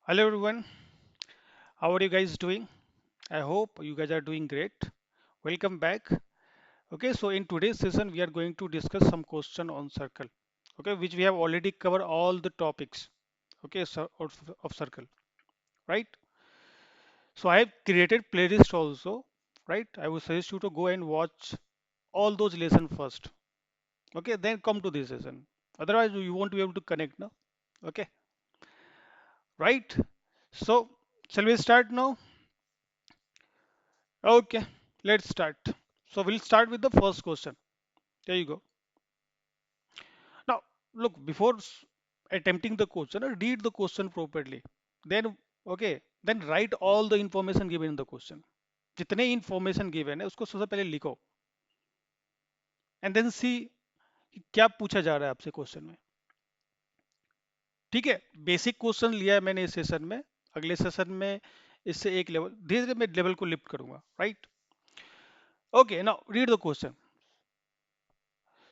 Hello everyone, how are you guys doing? I hope you guys are doing great. Welcome back. Okay, so in today's session we are going to discuss some question on circle. Okay, which we have already covered all the topics. Okay, so of circle, right? So I have created playlist also, right? I would suggest you to go and watch all those lessons first. Okay, then come to this session. Otherwise you won't be able to connect now. Okay, right? So shall we start now? Okay, let's start. So we'll start with the first question. There you go. Now, look, before attempting the question, read the question properly. Then, okay, then write all the information given in the question. जितने information given है उसको सबसे पहले लिखो and then see कि क्या पूछा जा रहा है आपसे क्वेश्चन में. ठीक है, बेसिक क्वेश्चन लिया है मैंने इस सेशन में. अगले सेशन में इससे एक लेवल धीरे धीरे मैं लेवल को लिफ्ट करूंगा, right? Okay, now read the question.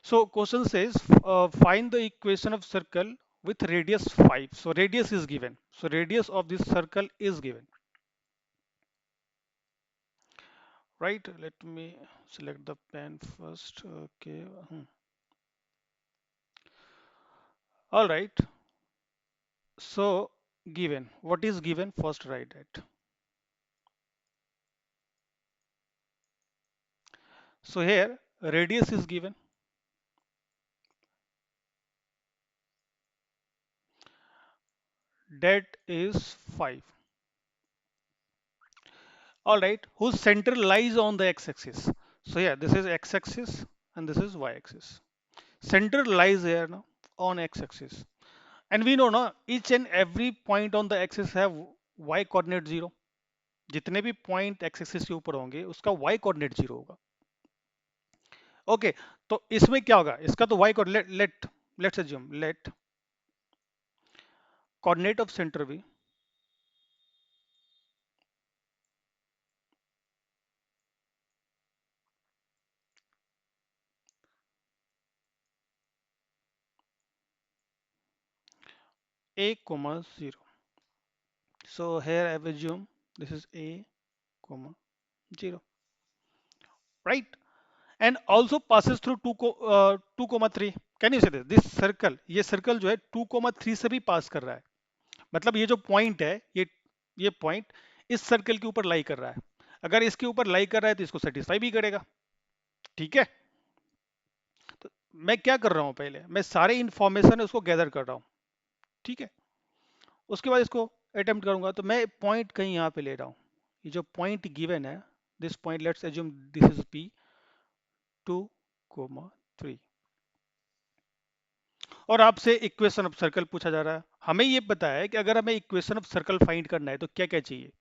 So question says, find the equation of circle with radius 5. So radius is given. So radius of this circle is given. Right? Let me select the pen first. Okay. All right. So given. What is given? First write it. So here radius is given. That is 5. All right. Whose center lies on the x-axis. So yeah, this is x-axis and this is y-axis. Center lies here now on x-axis. And we know ना each and every point on the axis have y coordinate 0. जितने भी point x axis के ऊपर होंगे उसका y coordinate 0 होगा. Okay, तो इसमें क्या होगा? इसका तो y coordinate let's assume let coordinate of centre भी a comma 0. So here I will assume this is a comma 0, right? And also passes through 2 comma 3. Can you say this circle, ये circle जो है 2 comma 3 से भी पास कर रहा है. मतलब ये जो पॉइंट है, ये पॉइंट इस सर्कल के ऊपर लाई कर रहा है. अगर इसके ऊपर लाई कर रहा है तो इसको सेटिस्फाई भी करेगा. ठीक है, तो मैं क्या कर रहा हूं, पहले मैं सारे इंफॉर्मेशन उसको गैदर कर रहा हूं. ठीक है, उसके बाद इसको अटेम्प्ट करूंगा. तो मैं पॉइंट कहीं यहाँ पे ले रहा हूँ. ये जो पॉइंट गिवन है, this point let's assume this is P 2 3. और आपसे इक्वेशन ऑफ सर्कल पूछा जा रहा है. हमें ये पता है कि अगर हमें इक्वेशन ऑफ सर्कल फाइंड करना है तो क्या क्या चाहिए?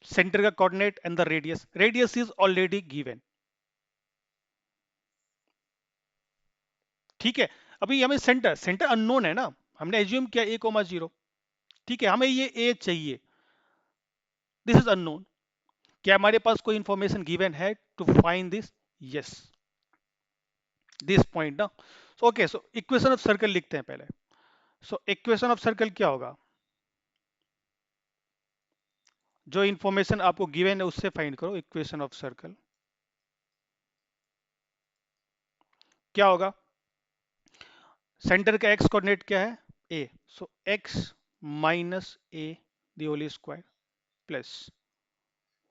सेंटर का coordinate and the radius. Radius is already given. ठीक है, अभी हमें सेंटर सेंटर अननोन है ना. हमने एज्यूम किया a कोमा 0. ठीक है, हमें ये a चाहिए. This is unknown. क्या हमारे पास कोई इंफॉर्मेशन गिवन है to find this? Yes, this point ना. So okay, so equation of circle लिखते हैं पहले. सो इक्वेशन ऑफ सर्कल क्या होगा? जो इंफॉर्मेशन आपको गिवन है उससे फाइंड करो. इक्वेशन ऑफ सर्कल क्या होगा? सेंटर का एक्स कोऑर्डिनेट क्या है? A. So X minus A the whole square plus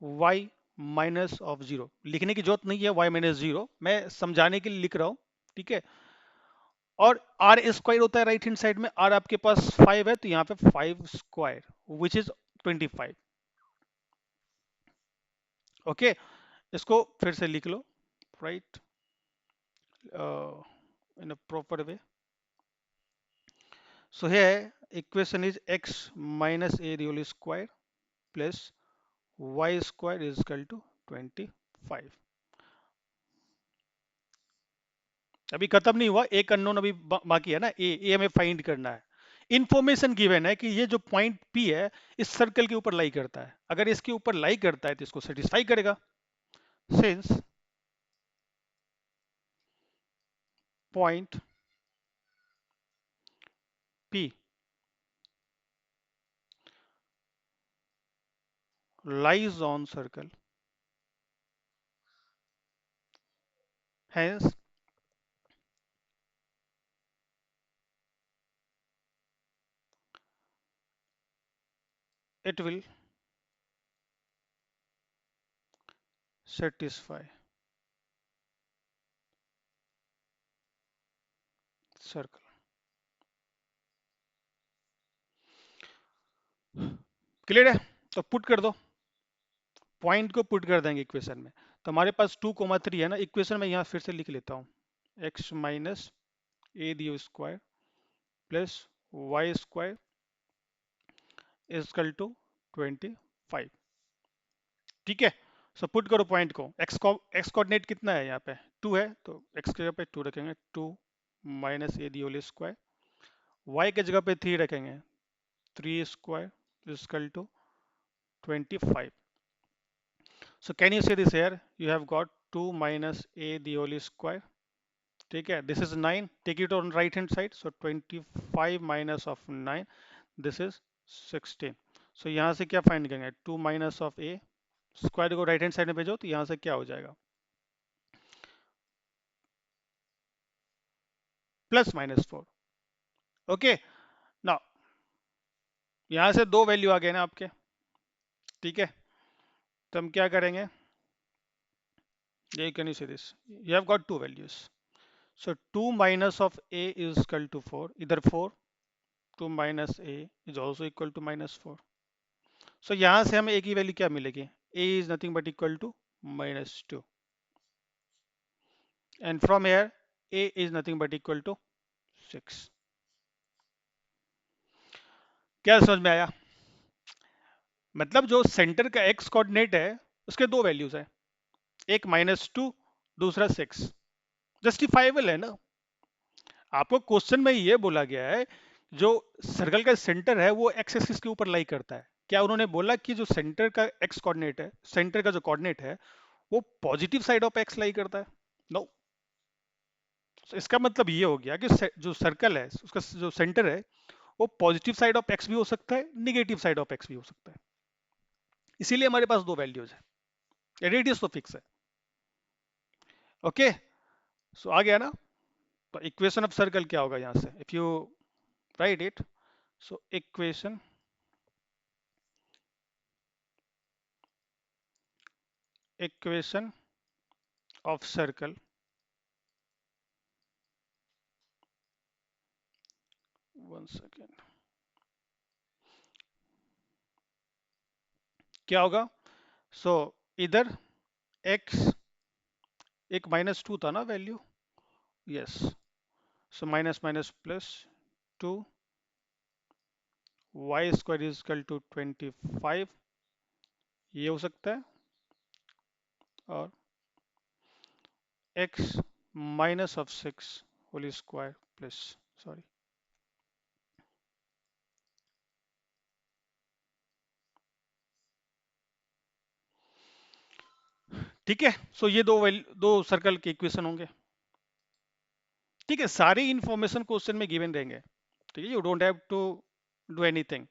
Y minus of 0. लिखने की जरूरत नहीं है वाई माइनस 0, मैं समझाने के लिए लिख रहा हूं. ठीक है, और आर स्क्वायर होता है राइट हैंड साइड में. आर आपके पास 5 है तो यहाँ पे 5 स्क्वायर विच इज 25. ओके, इसको फिर से लिख लो, right, in a proper way. So here equation is x minus a the whole square plus y square is equal to 25. अभी खत्म नहीं हुआ, एक अननोन अभी बाकी है ना. ए हमें फाइंड करना है. इंफॉर्मेशन गिवन है कि ये जो पॉइंट P है इस सर्कल के ऊपर लाई करता है. अगर इसके ऊपर लाई करता है तो इसको सेटिस्फाई करेगा. Since point P lies on circle, hence it will satisfy circle. Clear है? तो पुट कर दो, पॉइंट को पुट कर देंगे इक्वेशन में। तो हमारे पास 2,3 है ना, इक्वेशन में यहाँ फिर से लिख लेता हूँ, x minus A d square plus y square is equal to 25। ठीक है, सो पुट करो पॉइंट को, एक्स कोऑर्डिनेट कितना है यहाँ पे 2 है, तो एक्स की जगह पे 2 रखेंगे, 2 minus A the whole square, Y की जगह पे 3 रखेंगे, 3 square is equal to 25। So can you say this here, you have got 2 minus A the whole square, ठीक है, this is 9, take it on right hand side, so 25 minus of 9, this is 16। So यहाँ से क्या find करेंगे, 2 minus of A square को right hand side में भेजो, तो यहाँ से क्या हो जाएगा, प्लस माइनस 4। ओके, नाउ यहाँ से दो वैल्यू आ गए ना आपके, ठीक है, तो हम क्या करेंगे, ये can you say this, you have got two values, so 2 minus of A is equal to 4, इधर 4, 2 minus A is also equal to minus 4। So यहाँ से हमें ए की वैल्यू क्या मिलेगी, A is nothing but equal to minus 2, and from here A is nothing but equal to 6। क्या समझ में आया? मतलब जो सेंटर का एक्स कोऑर्डिनेट है उसके दो वैल्यूज है, एक -2, दूसरा 6, जस्टिफाइबल है ना। आपको क्वेश्चन में ये बोला गया है जो सर्कल का सेंटर है वो एक्स एक्सिस के ऊपर लाई करता है, क्या उन्होंने बोला कि जो सेंटर का एक्स कोऑर्डिनेट है, सेंटर का जो कोऑर्डिनेट है वो पॉजिटिव साइड ऑफ एक्स लाई करता है? नो। इसका मतलब ये हो गया कि जो सर्कल है उसका जो सेंटर है वो पॉजिटिव साइड ऑफ एक्स भी हो सकता है, निगेटिव साइड ऑफ एक्स भी हो सकता है, इसीलिए हमारे पास दो वैल्यूज है, रेडियस तो फिक्स है। ओके, सो आ गया ना। तो इक्वेशन ऑफ सर्कल क्या होगा यहाँ से, if you write it, so equation of circle, one second, क्या होगा, सो इधर x, एक -2 था ना value, yes, so minus minus plus 2, y square is equal to 25, ये हो सकता है, और x minus of 6 whole square plus, sorry, ठीक है। सो ये दो सर्कल के इक्वेशन होंगे, ठीक है, सारी इंफॉर्मेशन क्वेश्चन में गिवन रहेंगे, ठीक है, you don't have to do anything,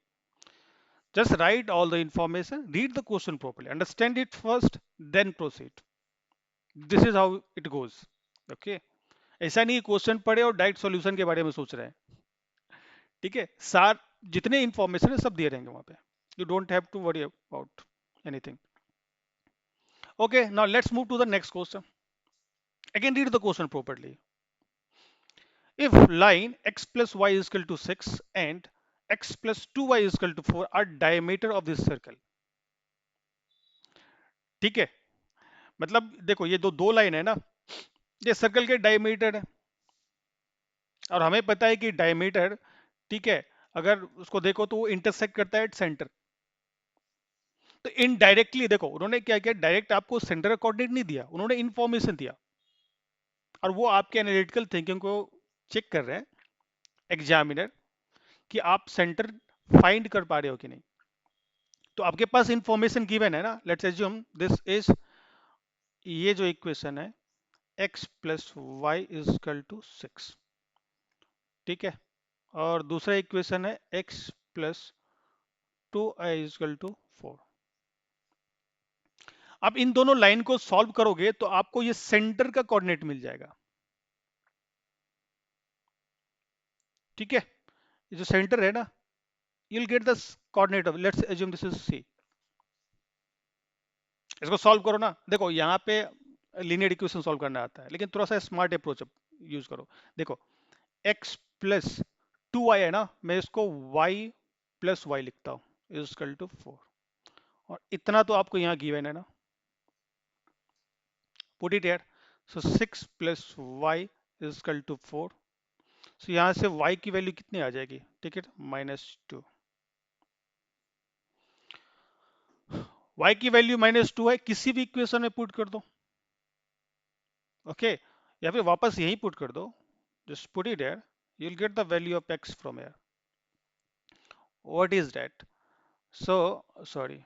just write all the information, read the question properly, understand it first, then proceed, this is how it goes। okay, ऐसा नहीं क्वेश्चन पढ़े और डायरेक्ट सॉल्यूशन के बारे में सोच रहे हैं, ठीक है, सार जितने इंफॉर्मेशन है सब दिए रहेंगे वहां पे, you don't have to worry about anything. Okay, now let's move to the next question, again read the question properly। if line x plus y is equal to 6 and x plus 2y is equal to 4 are diameter of this circle, ठीक है, मतलब देखो ये दो line है ना, ये circle के डायमीटर है, और हमें पता है कि डायमीटर, ठीक है, अगर उसको देखो तो वो इंटरसेक्ट करता है एट सेंटर। तो इनडायरेक्टली देखो उन्होंने क्या किया, डायरेक्ट आपको सेंटर का कोऑर्डिनेट नहीं दिया, उन्होंने इंफॉर्मेशन दिया, और वो आपके एनालिटिकल थिंकिंग को चेक कर रहे हैं एग्जामिनर, कि आप सेंटर फाइंड कर पा रहे हो कि नहीं। तो आपके पास इंफॉर्मेशन गिवन है ना, लेट्स एज्यूम दिस इज, ये जो इक्वेशन है x plus y is equal to 6, ठीक है, और दूसरा इक्वेशन है x plus 2i is equal to 4। अब इन दोनों लाइन को सॉल्व करोगे तो आपको ये सेंटर का कोऑर्डिनेट मिल जाएगा। ठीक है, ये जो सेंटर है ना, you'll get the coordinate of, let's assume this is C। इसको सॉल्व करो ना, देखो यहाँ पे लीनियर इक्वेशन सॉल्व करना आता है, लेकिन थोड़ा सा स्मार्ट अप्रोच यूज करो। देखो x प्लस 2y है ना, मैं इसको y प्लस वाई लिखता हूँ इज इक्वल टू 4, और इतना तो आपको यहाँ गिवन है ना, put it here. So 6 plus y is equal to 4। So यहाँ से y की वैल्यू कितनी आ जाएगी, ठीक है, -2। y की वैल्यू -2 है, किसी भी इक्वेशन में पुट कर दो। ओके, या फिर वापस यही पुट कर दो, just put it there, you'll get the value of x from here। what is that? So sorry,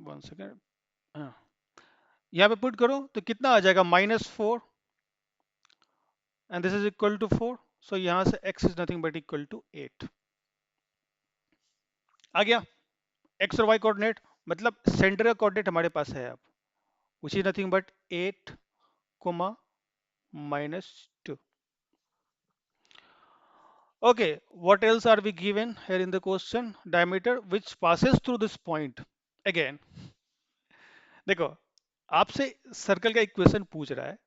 1 second। यहाँ पे पुट करो तो कितना आ जाएगा, -4, and this is equal to 4। So यहाँ से x is nothing but equal to 8 आ गया। x और y कोऑर्डिनेट, मतलब सेंटर का कोऑर्डिनेट हमारे पास है अब, which is nothing but 8, -2। Okay, what else are we given here in the question? Diameter which passes through this point। Again, देखो आपसे सर्कल का इक्वेशन पूछ रहा है,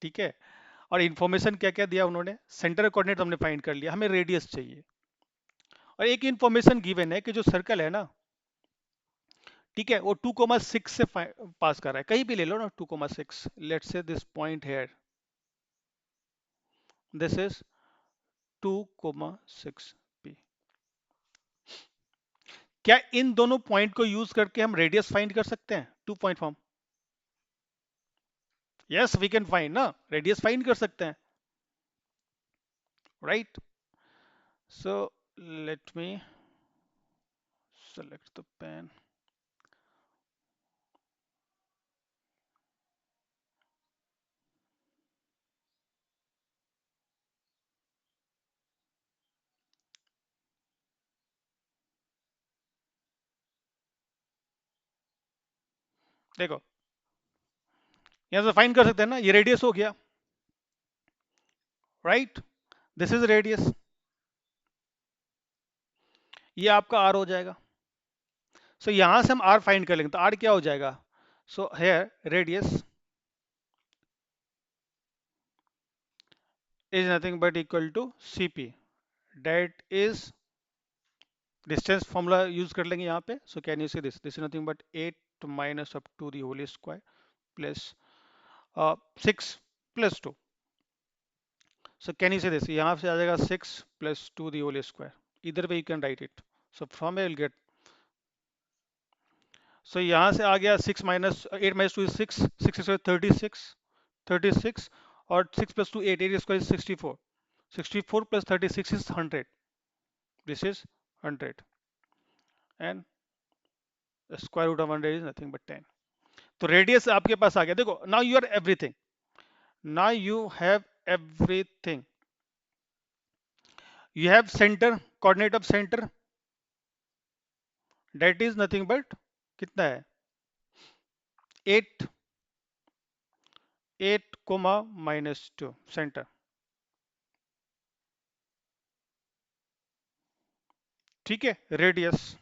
ठीक है, और इन्फॉर्मेशन क्या क्या दिया उन्होंने, सेंटर कोऑर्डिनेट हमने फाइंड कर लिया, हमें रेडियस चाहिए, और एक इन्फॉर्मेशन गिवन है कि जो सर्कल है ना, ठीक है, वो 2,6 से पास कर रहा है, कहीं भी ले लो ना, 2,6, let's say this point here, this is 2,6 p। क्या इन दोनों पॉइंट को यूज करके हम रेडियस फाइंड कर सकते हैं, 2 point form? Yes we can find ना, रेडियस फाइंड कर सकते हैं, right. So let me select the pen. देखो यहां से फाइंड कर सकते हैं ना, ये रेडियस हो गया, राइट, दिस इज रेडियस, ये आपका आर हो जाएगा। सो यहां से हम आर फाइंड कर लेंगे, तो आर क्या हो जाएगा, so here radius is nothing but equal to cp, that is distance formula use कर लेंगे यहाँ पे। So can you see this, this is nothing but 8 minus up to the whole square plus 6 plus 2। So can you see this, यहाँ से आ जाएगा 6 plus 2 the whole square, इधर पे you can write it. So from will get, so यहाँ से आ गया 6 minus 8 minus 2 6, 6 square 36, 36, और 6 plus 2 8, 8 square 64, 64 plus 36 is 100, this is 100, and square root of 100 is nothing but 10। तो रेडियस आपके पास आ गया, देखो now you are everything, now you have everything, you have center, coordinate of center, that is nothing but कितना है, 8, 8 coma -2 centre, ठीक है, radius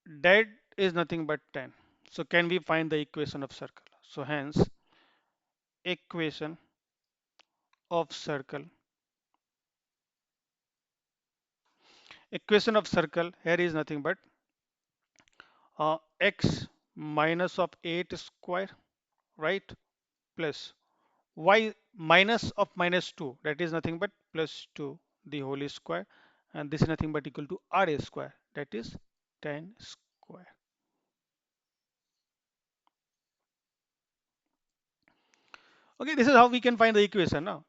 that is nothing but 10। so can we find the equation of circle? So hence equation of circle, equation of circle here is nothing but x minus of 8 square, right, plus y minus of -2, that is nothing but +2 the whole square, and this is nothing but equal to r square, that is 10 square। okay, this is how we can find the equation ना।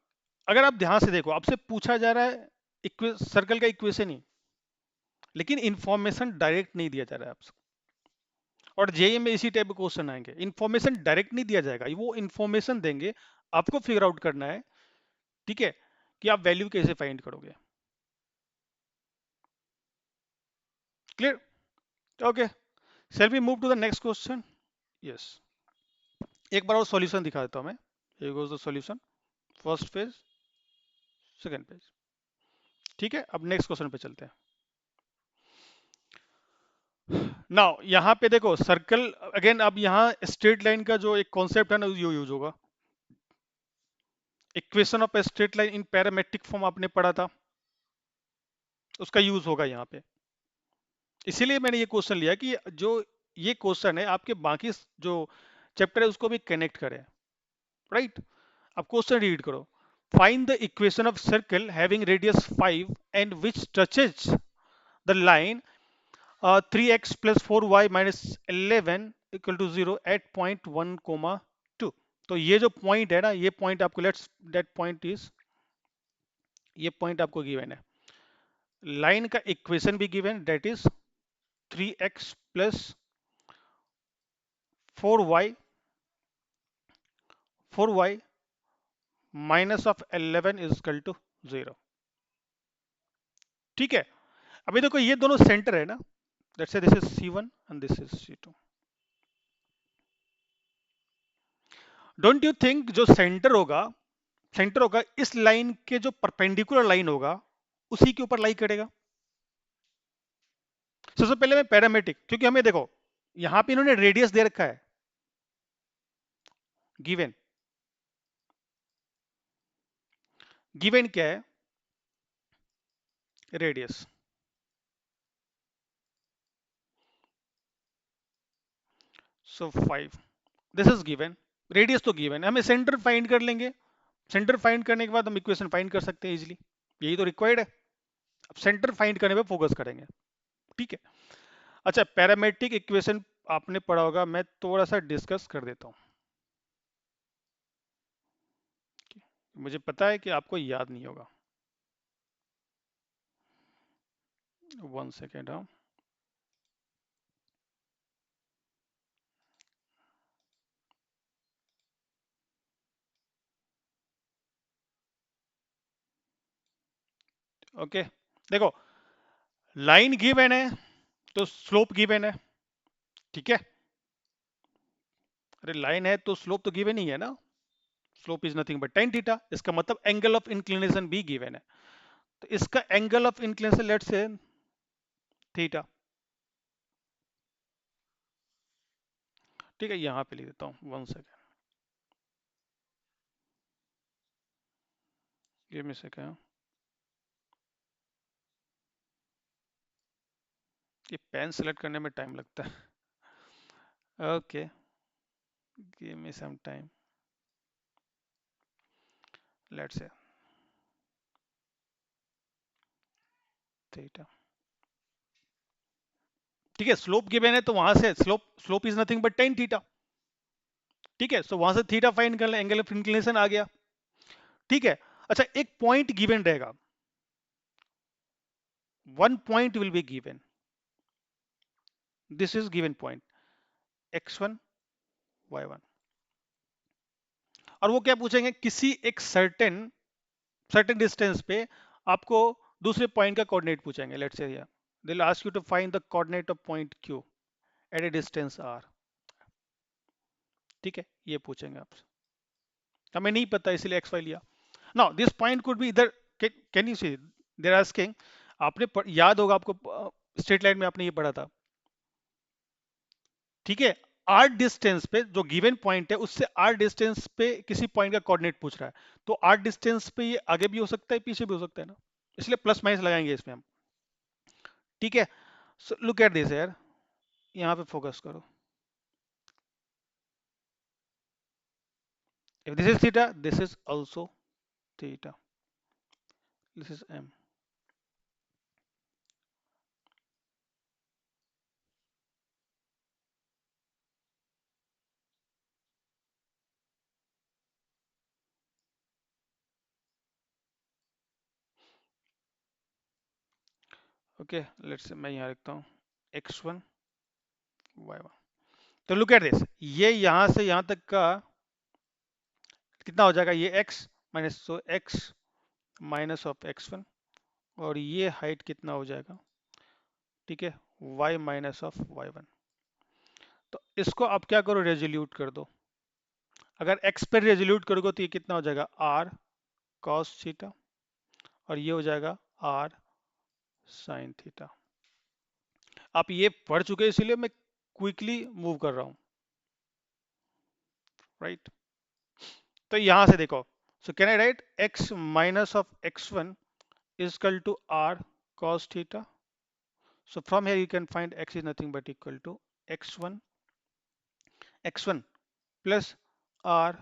अगर आप ध्यान से देखो, आपसे पूछा जा रहा है सर्कल का इक्वेशन ही, लेकिन इंफॉर्मेशन डायरेक्ट नहीं दिया जा रहा है आपसे, और जेईई में इसी टाइप के क्वेश्चन आएंगे, इन्फॉर्मेशन डायरेक्ट नहीं दिया जाएगा, वो इन्फॉर्मेशन देंगे, आपको फिगर आउट करना है, ठीक है, कि आप वैल्यू कैसे फाइंड करोगे। Clear? Okay, shall we move to the next question? Yes, एक बार और सॉल्यूशन दिखा देता हूं मैं। Here goes the solution, first page, second page. ठीक है, अब नेक्स्ट क्वेश्चन पे चलते हैं। नाउ यहाँ पे देखो सर्कल अगेन, अब यहाँ स्ट्रेट लाइन का जो एक कॉन्सेप्ट है ना, यो यूज होगा। Equation of straight line in parametric form आपने पढ़ा था, उसका यूज होगा यहाँ पे। इसीलिए मैंने ये क्वेश्चन लिया कि जो ये क्वेश्चन है आपके बाकी जो चैप्टर है उसको भी कनेक्ट करें, राइट? अब क्वेश्चन रीड करो। Find the equation of circle having radius 5 and which touches the line 3x plus 4y minus 11 equal to 0 at point 1 comma 2। तो ये जो पॉइंट है ना, ये पॉइंट आपको लेट्स दैट पॉइंट इज, ये पॉइंट आपको गिवन है, लाइन का इक्वेशन भी given that is 3x plus 4y 4y minus of 11 is equal to 0। ठीक है, अभी देखो ये दोनों सेंटर है ना, let's say this is C1 and this is C2। Don't you think जो सेंटर होगा इस लाइन के जो परपेंडिकुलर लाइन होगा उसी के ऊपर लाई करेगा। सबसे पहले मैं पैरामेट्रिक, क्योंकि हमें देखो यहां पे इन्होंने रेडियस दे रखा है गिवन, गिवन क्या है, radius. So 5, this is given, radius तो गिवन है, हमें सेंटर फाइंड कर लेंगे। सेंटर फाइंड करने के बाद हम इक्वेशन फाइंड कर सकते हैं इजीली, यही तो रिक्वायर्ड है। अब सेंटर फाइंड करने पे फोकस करेंगे, ठीक है। अच्छा, पैरामेट्रिक इक्वेशन आपने पढ़ा होगा, मैं थोड़ा सा डिस्कस कर देता हूँ। मुझे पता है कि आपको याद नहीं होगा, 1 सेकेंड। हाँ, ओके, देखो लाइन गिवन है तो स्लोप गिवन है, ठीक है। अरे लाइन है तो स्लोप तो गिवन ही है ना, slope is nothing but tan theta, इसका मतलब एंगल ऑफ इंक्लिनेशन भी गिवन है, तो इसका angle of inclination let's say theta. ठीक है, यहां पे लिख देता हूं, 1 सेकेंड, गिव मी सेकेंड। ये पेन सेलेक्ट करने में टाइम लगता है, okay, give me some time, let's say theta. ठीक है, स्लोप गिवन है तो वहां से slope, slope is nothing but tan theta, ठीक है, सो वहां से थीटा फाइंड कर ले, एंगल ऑफ इंक्लिनेशन आ गया, ठीक है। अच्छा, एक पॉइंट गिवन रहेगा, one point will be given, this is given point x1 y1, और वो क्या पूछेंगे, किसी एक सर्टेन सर्टेन डिस्टेंस पे आपको दूसरे पॉइंट का कोऑर्डिनेट पूछेंगे, let's say here they will ask you to find the coordinate of point q at a distance r। ठीक है, ये पूछेंगे आपसे, हमें नहीं पता इसलिए एक्स वाई लिया। Now this point could be इधर, can you see there asking, आपने याद होगा आपको, स्ट्रेट लाइन में आपने ये पढ़ा था, ठीक है। आर डिस्टेंस पे जो गिवन पॉइंट है उससे आर डिस्टेंस पे किसी पॉइंट का कोऑर्डिनेट पूछ रहा है, तो आर डिस्टेंस पे ये आगे भी हो सकता है पीछे भी हो सकता है ना, इसलिए प्लस माइनस लगाएंगे इसमें हम, ठीक है। सो लुक एट दिस यार, यहाँ पे फोकस करो, if this is theta this is also theta, this is m। Okay, let's say मैं यहाँ लिखता हूँ x1 y1, तो लुक एट दिस, ये यहां से यहां तक का कितना हो जाएगा, ये x minus, so x minus of x1, और ये हाइट कितना हो जाएगा, ठीक है, y माइनस ऑफ y1। तो इसको आप क्या करो, रेजोल्यूट कर दो। अगर x पर रेजोल्यूट करोगे तो ये कितना हो जाएगा, r cos थीटा, और ये हो जाएगा r sin थीटा। आप ये पढ़ चुके हैं इसीलिए मैं क्विकली मूव कर रहा हूं, राइट। तो यहां से देखो, सो can I right x minus of x1 is equal to r cos theta. So from here you can find x is nothing but equal to x1 plus r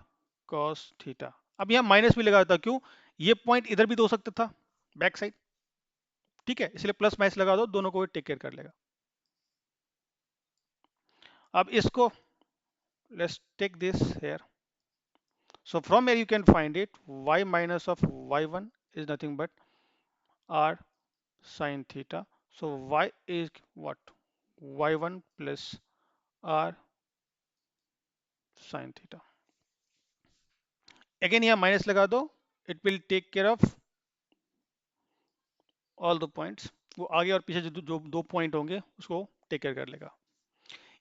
cos theta। अब यहाँ minus भी लगा था, क्यों, ये point इधर भी तो हो सकता था, बैक साइड, ठीक है, इसलिए प्लस माइनस लगा दो, दोनों को टेक केयर कर लेगा। अब इसको let's take this here, so from here you can find it y minus of y1 is nothing but r sin theta, so y is what, y1 plus r sin theta। Again यहाँ minus लगा दो, it will take care of all the points, वो आगे और पीछे जो दो point होंगे उसको टेक केयर कर लेगा।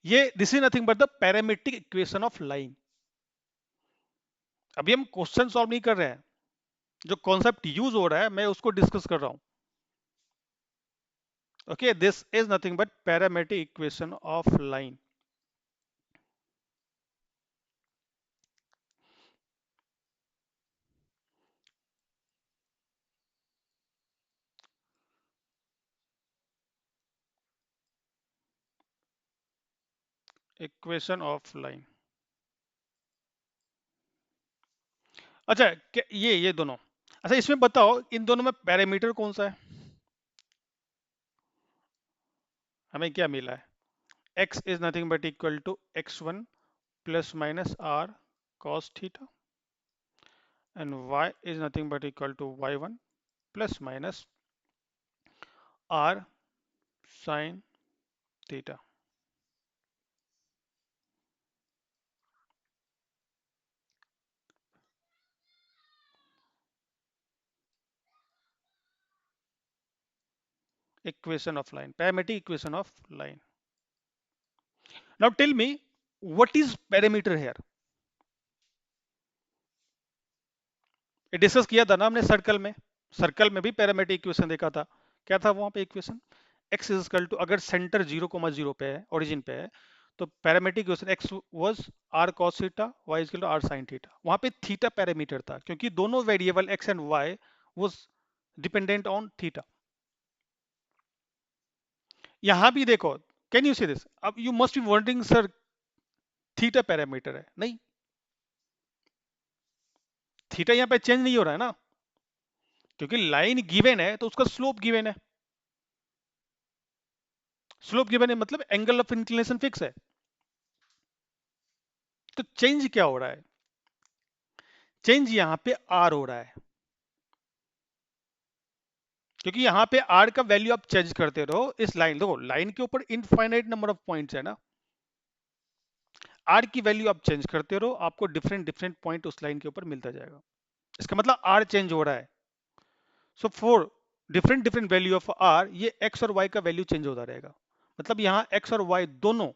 ये this is nothing but the parametric equation of line. अभी हम क्वेश्चन सॉल्व नहीं कर रहे हैं, जो कॉन्सेप्ट यूज हो रहा है मैं उसको डिस्कस कर रहा हूं। Okay, this is nothing but parametric equation of line. Equation of line. अच्छा, ये दोनों, अच्छा इसमें बताओ इन दोनों में पैरामीटर कौन सा है, हमें क्या मिला है, x is nothing but equal to x1 plus minus r cos theta, and y is nothing but equal to y1 plus minus r sin theta। Equation of line, parametric equation of line। Now tell me what is parameter here। ये discuss किया था ना हमने circle में, circle में भी parametric equation देखा था। क्या था वहां पे इक्वेशन, x इज इक्वल टू, अगर सेंटर 0,0 पे है, ओरिजिन पे है, तो parametric equation x was r cos theta, y is equal to r sin theta. वहां पे थीटा पैरामीटर था, क्योंकि दोनों variable x and y was dependent on theta. यहां भी देखो, कैन यू सी दिस, अब you must be wondering sir theta parameter है, नहीं, थीटा यहाँ पे चेंज नहीं हो रहा है ना, क्योंकि लाइन गिवन है तो उसका स्लोप गिवन है, स्लोप गिवन है मतलब एंगल ऑफ इंक्लिनेशन फिक्स है। तो चेंज क्या हो रहा है, चेंज यहाँ पे आर हो रहा है, क्योंकि यहाँ पे आर का वैल्यू आप चेंज करते रहो, इस लाइन, देखो लाइन के ऊपर इनफाइनाइट नंबर ऑफ पॉइंट्स है ना, आर की वैल्यू आप चेंज करते रहो, आपको डिफरेंट डिफरेंट पॉइंट उस लाइन के ऊपर मिलता जाएगा, इसका मतलब आर चेंज हो रहा है। So for different different value of r, ये एक्स और वाई का वैल्यू चेंज होता रहेगा, मतलब यहाँ एक्स और वाई दोनों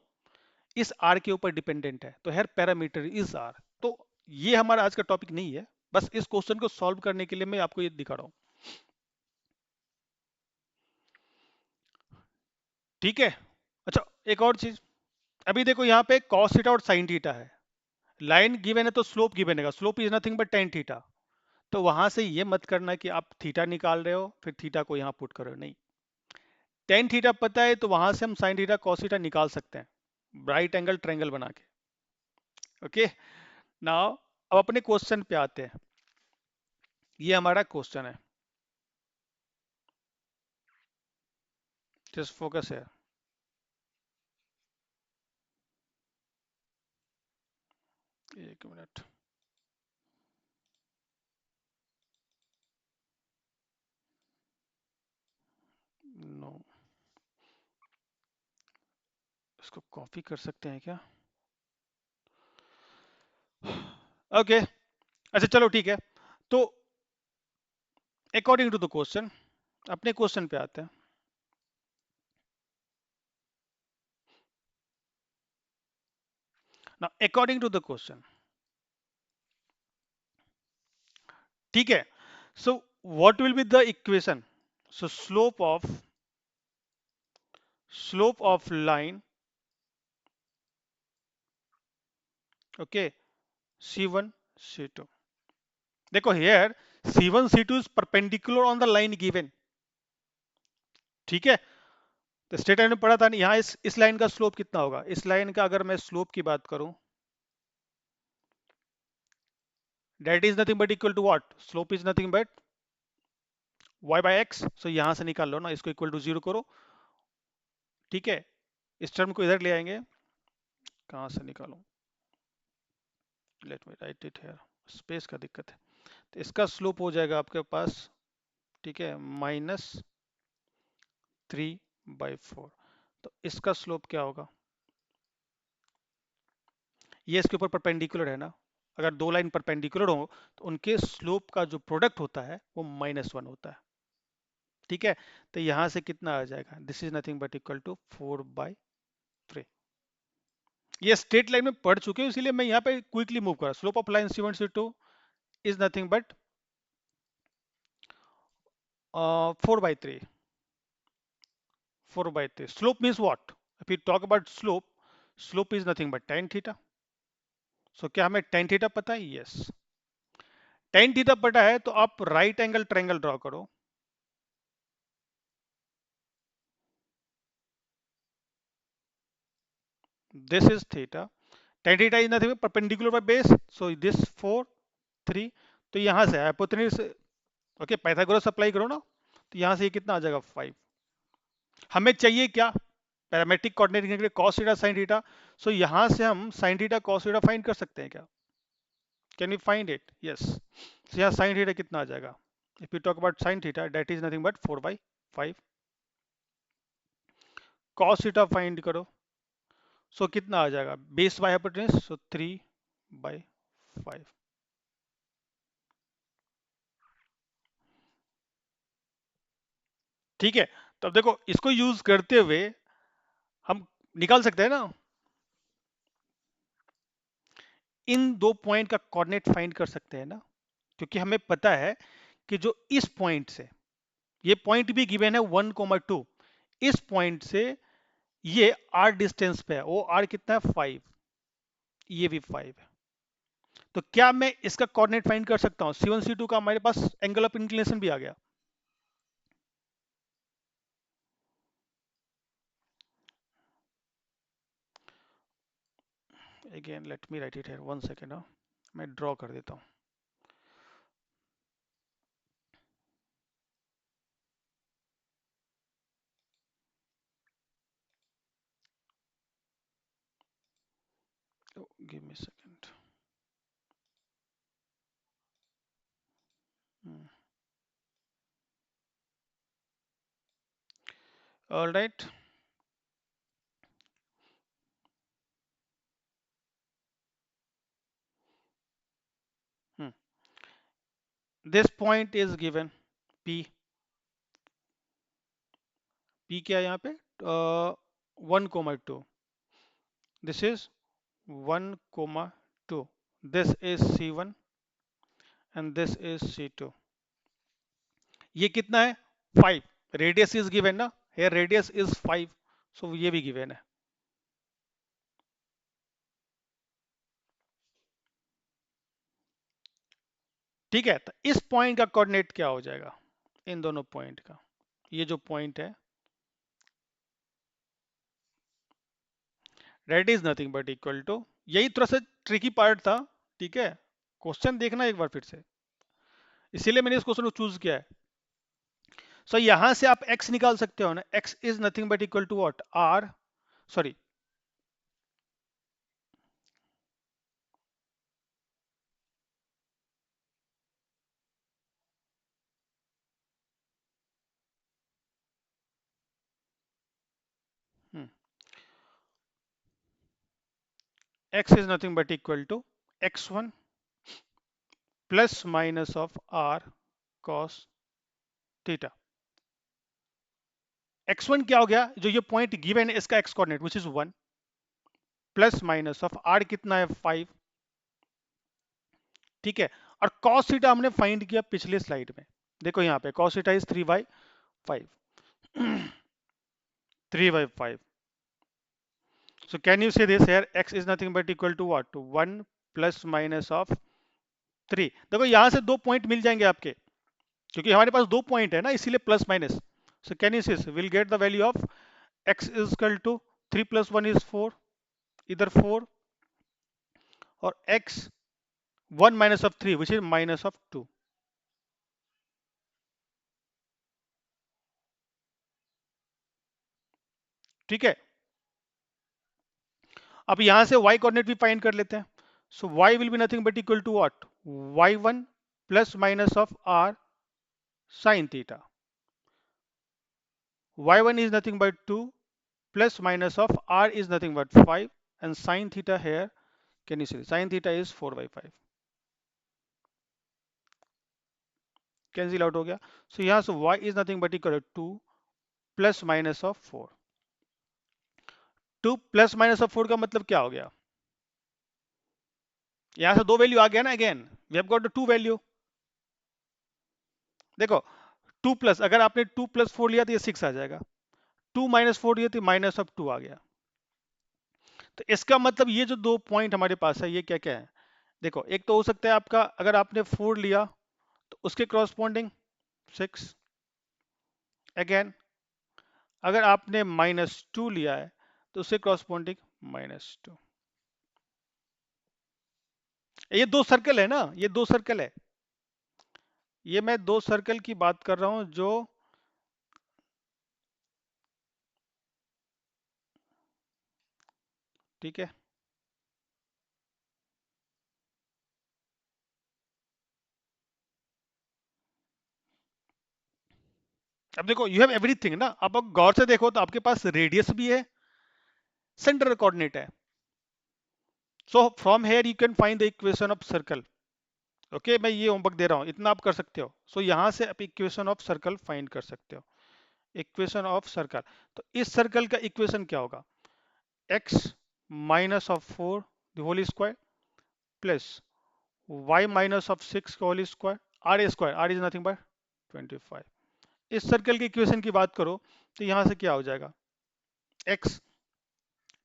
इस आर के ऊपर डिपेंडेंट है, तो हर पैरामीटर इज आर। तो ये हमारा आज का टॉपिक नहीं है, बस इस क्वेश्चन को सॉल्व करने के लिए मैं आपको ये दिखा रहा हूँ, ठीक है। अच्छा, एक और चीज, अभी देखो यहाँ पे cos थीटा और sin थीटा है, लाइन गिवन है तो स्लोप गिवन है, slope is nothing but tan theta. तो वहां से ये मत करना कि आप थीटा निकाल रहे हो फिर थीटा को यहाँ पुट करो, नहीं, tan थीटा पता है तो वहां से हम sin थीटा cos थीटा निकाल सकते हैं, राइट एंगल ट्रायंगल बना के। ओके, नाउ अब अपने क्वेश्चन पे आते हैं, ये हमारा क्वेश्चन है, जस्ट फोकस है, एक मिनट, नो, इसको कॉपी कर सकते हैं क्या, ओके, अच्छा चलो ठीक है। तो अकॉर्डिंग टू द क्वेश्चन, अपने क्वेश्चन पे आते हैं। ना अकॉर्डिंग टू द क्वेश्चन, ठीक है। So what will be the equation? So slope of line, okay, C1 C2। देखो here C1 C2 is perpendicular on the line given, ठीक है। तो स्ट्रेट लाइन में पढ़ा था, यहाँ इस लाइन का स्लोप कितना होगा? इस लाइन का अगर मैं स्लोप की बात करूं, that is nothing but equal to what? Slope is nothing but y/x। So यहां से निकाल लो ना, इसको इक्वल टू 0 करो, ठीक है। इस टर्म को इधर ले आएंगे, कहां से निकालो, let me right it here, space का दिक्कत है। तो इसका स्लोप हो जाएगा आपके पास, ठीक है, -3/4। तो इसका स्लोप क्या होगा? ये इसके ऊपर परपेंडिकुलर है ना, अगर दो लाइन परपेंडिकुलर हो तो उनके स्लोप का जो प्रोडक्ट होता है वो -1 होता है, ठीक है। तो यहां से कितना आ जाएगा? This is nothing but equal to 4/3। ये स्ट्रेट लाइन में पढ़ चुके हो, इसीलिए मैं यहाँ पे क्विकली मूव कर रहा। Slope of line C1 C2 is nothing but 4/3। 4/3 slope means what? If we talk about slope is nothing but tan theta। सो क्या हमें tan थीटा पता है? यस, tan थीटा पता है, तो आप राइट एंगल ट्रायंगल ड्रॉ करो। This is theta, tan theta is nothing but perpendicular by base, so this 4 3। तो यहां से हाइपोटेन्यूज, ओके, पाइथागोरस अप्लाई करो ना, तो यहां से ये कितना आ जाएगा? 5। हमें चाहिए क्या? पैरामेट्रिक कोऑर्डिनेट के लिए cos थीटा sin थीटा। सो यहां से हम sin theta cos theta find कर सकते हैं क्या? Can you find it? Yes. So यहाँ sin थीटा कितना आ जाएगा? If you talk about sin theta, that is nothing but 4/5। cos theta find करो, सो कितना आ जाएगा? बेस बाय हाइपोटेन्यूज, सो 3/5। ठीक है। तो अब देखो, इसको यूज करते हुए हम निकाल सकते हैं ना, इन दो पॉइंट का कोऑर्डिनेट फाइंड कर सकते हैं ना, क्योंकि हमें पता है कि जो इस पॉइंट से, ये पॉइंट भी गिवन है 1,2, इस पॉइंट से ये r डिस्टेंस पे है, वो r कितना है? 5, ये भी 5 है। तो क्या मैं इसका कोऑर्डिनेट फाइंड कर सकता हूं? C1 C2 का हमारे पास एंगल ऑफ इंक्लिनेशन भी आ गया। Again let me right it here, 1 second, मैं ड्रॉ कर देता हूँ। Give me second. All right, this point is given P। P क्या है यहाँ पे? 1,2। This is 1,2। This is C1 and this is C2। ये कितना है? 5। रेडियस इज गिवन ना, here रेडियस इज 5, सो ये भी गिवन है। ठीक है, तो इस पॉइंट का कोऑर्डिनेट क्या हो जाएगा? इन दोनों पॉइंट का, ये जो पॉइंट है, that is nothing but equal to, यही थोड़ा सा ट्रिकी पार्ट था, ठीक है। क्वेश्चन देखना एक बार फिर से, इसीलिए मैंने इस क्वेश्चन को चूज किया है। सो यहां से आप x निकाल सकते हो ना, x is nothing but equal to what? r, sorry, x is nothing but equal to x1 plus minus of r cos theta. x1 क्या हो गया, जो ये पॉइंट गिवन है इसका x coordinate which is 1, plus minus of r कितना है 5, ठीक है। और cos थीटा हमने फाइंड किया पिछले स्लाइड में, देखो यहाँ पे cos theta is 3/5, 3/5. So can you say this here, x is nothing but equal to what, 1 plus minus of 3। देखो यहाँ से दो पॉइंट मिल जाएंगे आपके, क्योंकि हमारे पास दो पॉइंट है ना, इसीलिए plus minus. So can you say will get the value of x is equal to 3 + 1 is 4, इधर 4, और x 1 minus of 3 which is minus of 2। ठीक है, अब यहां से y कोऑर्डिनेट भी फाइंड कर लेते हैं। सो y will be nothing but equal to what, y1 plus minus of r sin theta, y1 is nothing but 2 plus minus of r is nothing but 5, and sin theta here, can you see sin theta is 4/5, cancel out हो गया। सो यहां से y is nothing but equal to 2 plus minus of 4, 2 plus minus of 4 का मतलब क्या हो गया, यहां से दो वैल्यू आ गया ना, again we have got the two value. देखो 2 प्लस, अगर आपने 2 + 4 लिया तो ये 6 आ जाएगा, 2 - 4 लिया तो माइनस ऑफ 2 आ गया। तो इसका मतलब ये जो दो पॉइंट हमारे पास है ये क्या क्या है, देखो एक तो हो सकता है आपका, अगर आपने 4 लिया तो उसके क्रॉसपोंडिंग 6, अगेन अगर आपने -2 लिया है तो उससे क्रॉसपोंडिंग -2। ये दो सर्कल है ना, ये दो सर्कल है, ये मैं दो सर्कल की बात कर रहा हूं जो, ठीक है। अब देखो यू हैव एवरीथिंग ना, अब गौर से देखो तो आपके पास रेडियस भी है, सेंटर कोऑर्डिनेट है। So from hair you can find the equation of circle. Okay, मैं ये होमवर्क दे रहा हूं, इतना आप कर सकते हो। सो यहां से आप इक्वेशन ऑफ सर्कल फाइंड कर सकते हो, इक्वेशन ऑफ सर्कल। तो इस सर्कल का इक्वेशन क्या होगा, x minus of 4 the whole square plus y minus of 6 का whole square, r square, r is nothing but 25। इस सर्कल की इक्वेशन की बात करो तो यहां से क्या हो जाएगा, x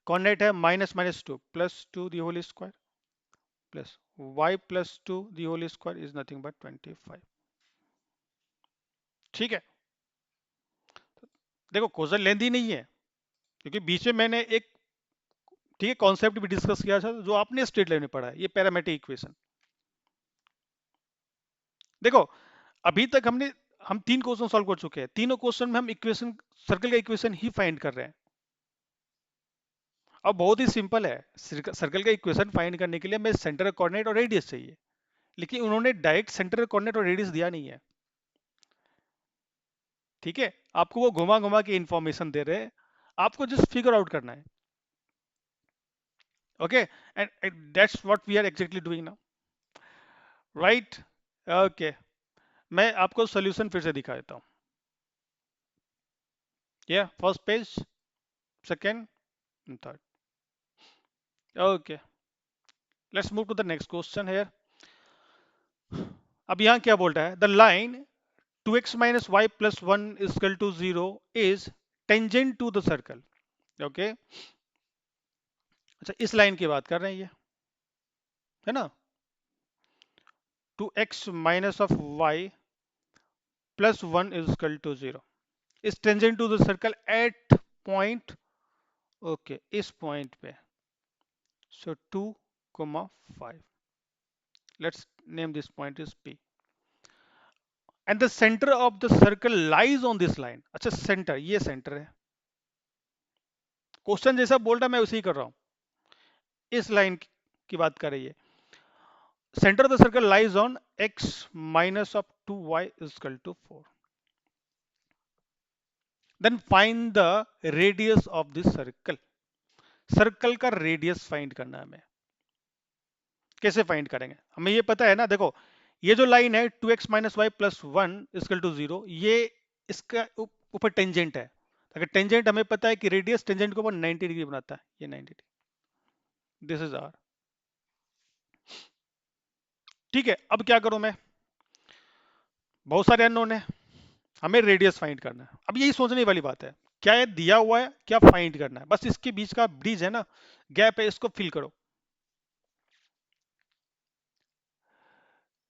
कोऑर्डिनेट है -2 plus 2 the whole square plus y plus 2 the whole square is nothing but 25। ठीक है, देखो क्वेश्चन लेंदी नहीं है, क्योंकि बीच में मैंने एक, ठीक है, कॉन्सेप्ट भी डिस्कस किया था जो आपने स्टेट लेवल में पढ़ा है, ये पैरामेट्रिक इक्वेशन। देखो अभी तक हम तीन क्वेश्चन सॉल्व कर चुके हैं, तीनों क्वेश्चन में हम इक्वेशन, सर्कल का इक्वेशन ही फाइंड कर रहे हैं। अब बहुत ही सिंपल है, सर्कल का इक्वेशन फाइंड करने के लिए हमें सेंटर कोऑर्डिनेट और रेडियस चाहिए, लेकिन उन्होंने डायरेक्ट सेंटर कोऑर्डिनेट और रेडियस दिया नहीं है। ठीक है, आपको वो घुमा घुमा के इंफॉर्मेशन दे रहे हैं, आपको जस्ट फिगर आउट करना है। Okay, and that's what we are exactly doing now, right. Okay, मैं आपको सोल्यूशन फिर से दिखा देता हूँ। या first page, second, third. Okay, let's move to the next question here. अब यहाँ क्या बोल रहा है, the line 2x minus y plus 1 is equal to 0 is tangent to the circle। Okay, अच्छा इस लाइन की बात कर रहे हैं ये, है ना, 2x minus of y plus 1 is equal to 0 is tangent to the circle at point, okay इस पॉइंट पे, so 2, 5, let's name this point is P, and the center of the circle lies on this line। अच्छा centre, ये centre है, question जैसा बोल रहा है मैं उसे ही कर रहा हूं, इस लाइन की बात कर रही है। Center of the circle lies on x minus of 2y is equal to 4। Then find the radius of this circle। Circle का रेडियस फाइंड करना है हमें, कैसे फाइंड करेंगे, हमें ये पता है ना, देखो ये जो लाइन है 2x - y + 1 इक्वल टू 0, ये इसका ऊपर टेंजेंट है। अगर टेंजेंट हमें पता है कि रेडियस टेंजेंट के ऊपर 90 डिग्री बनाता है, ये 90 डिग्री, दिस इज आर। ठीक है, अब क्या करूं मैं? बहुत सारे अननोन है, हमें रेडियस फाइंड करना है। अब यही सोचने वाली बात है, क्या ये दिया हुआ है, क्या फाइंड करना है? बस इसके बीच का ब्रिज है ना, गैप है, इसको फिल करो।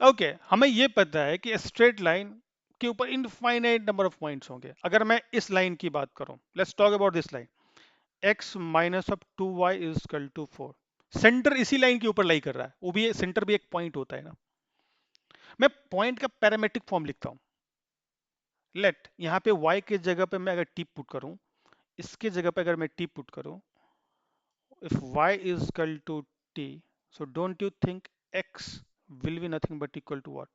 ओके, हमें ये पता है कि स्ट्रेट लाइन के ऊपर इनफाइनाइट नंबर ऑफ पॉइंट्स होंगे। अगर मैं इस लाइन की बात करूं, let's talk about this line, x - 2y equal to 4। Centre इसी लाइन के ऊपर लाई कर रहा है, वो भी सेंटर भी एक पॉइंट होता है ना। मैं पॉइंट का पैरामेट्रिक फॉर्म लिखता हूं। लेट यहाँ पे y के जगह पे मैं अगर टी पुट करूं, इसके जगह पे अगर मैं टी पुट करूं, if y is equal to t, so don't you think x will be nothing but equal to what?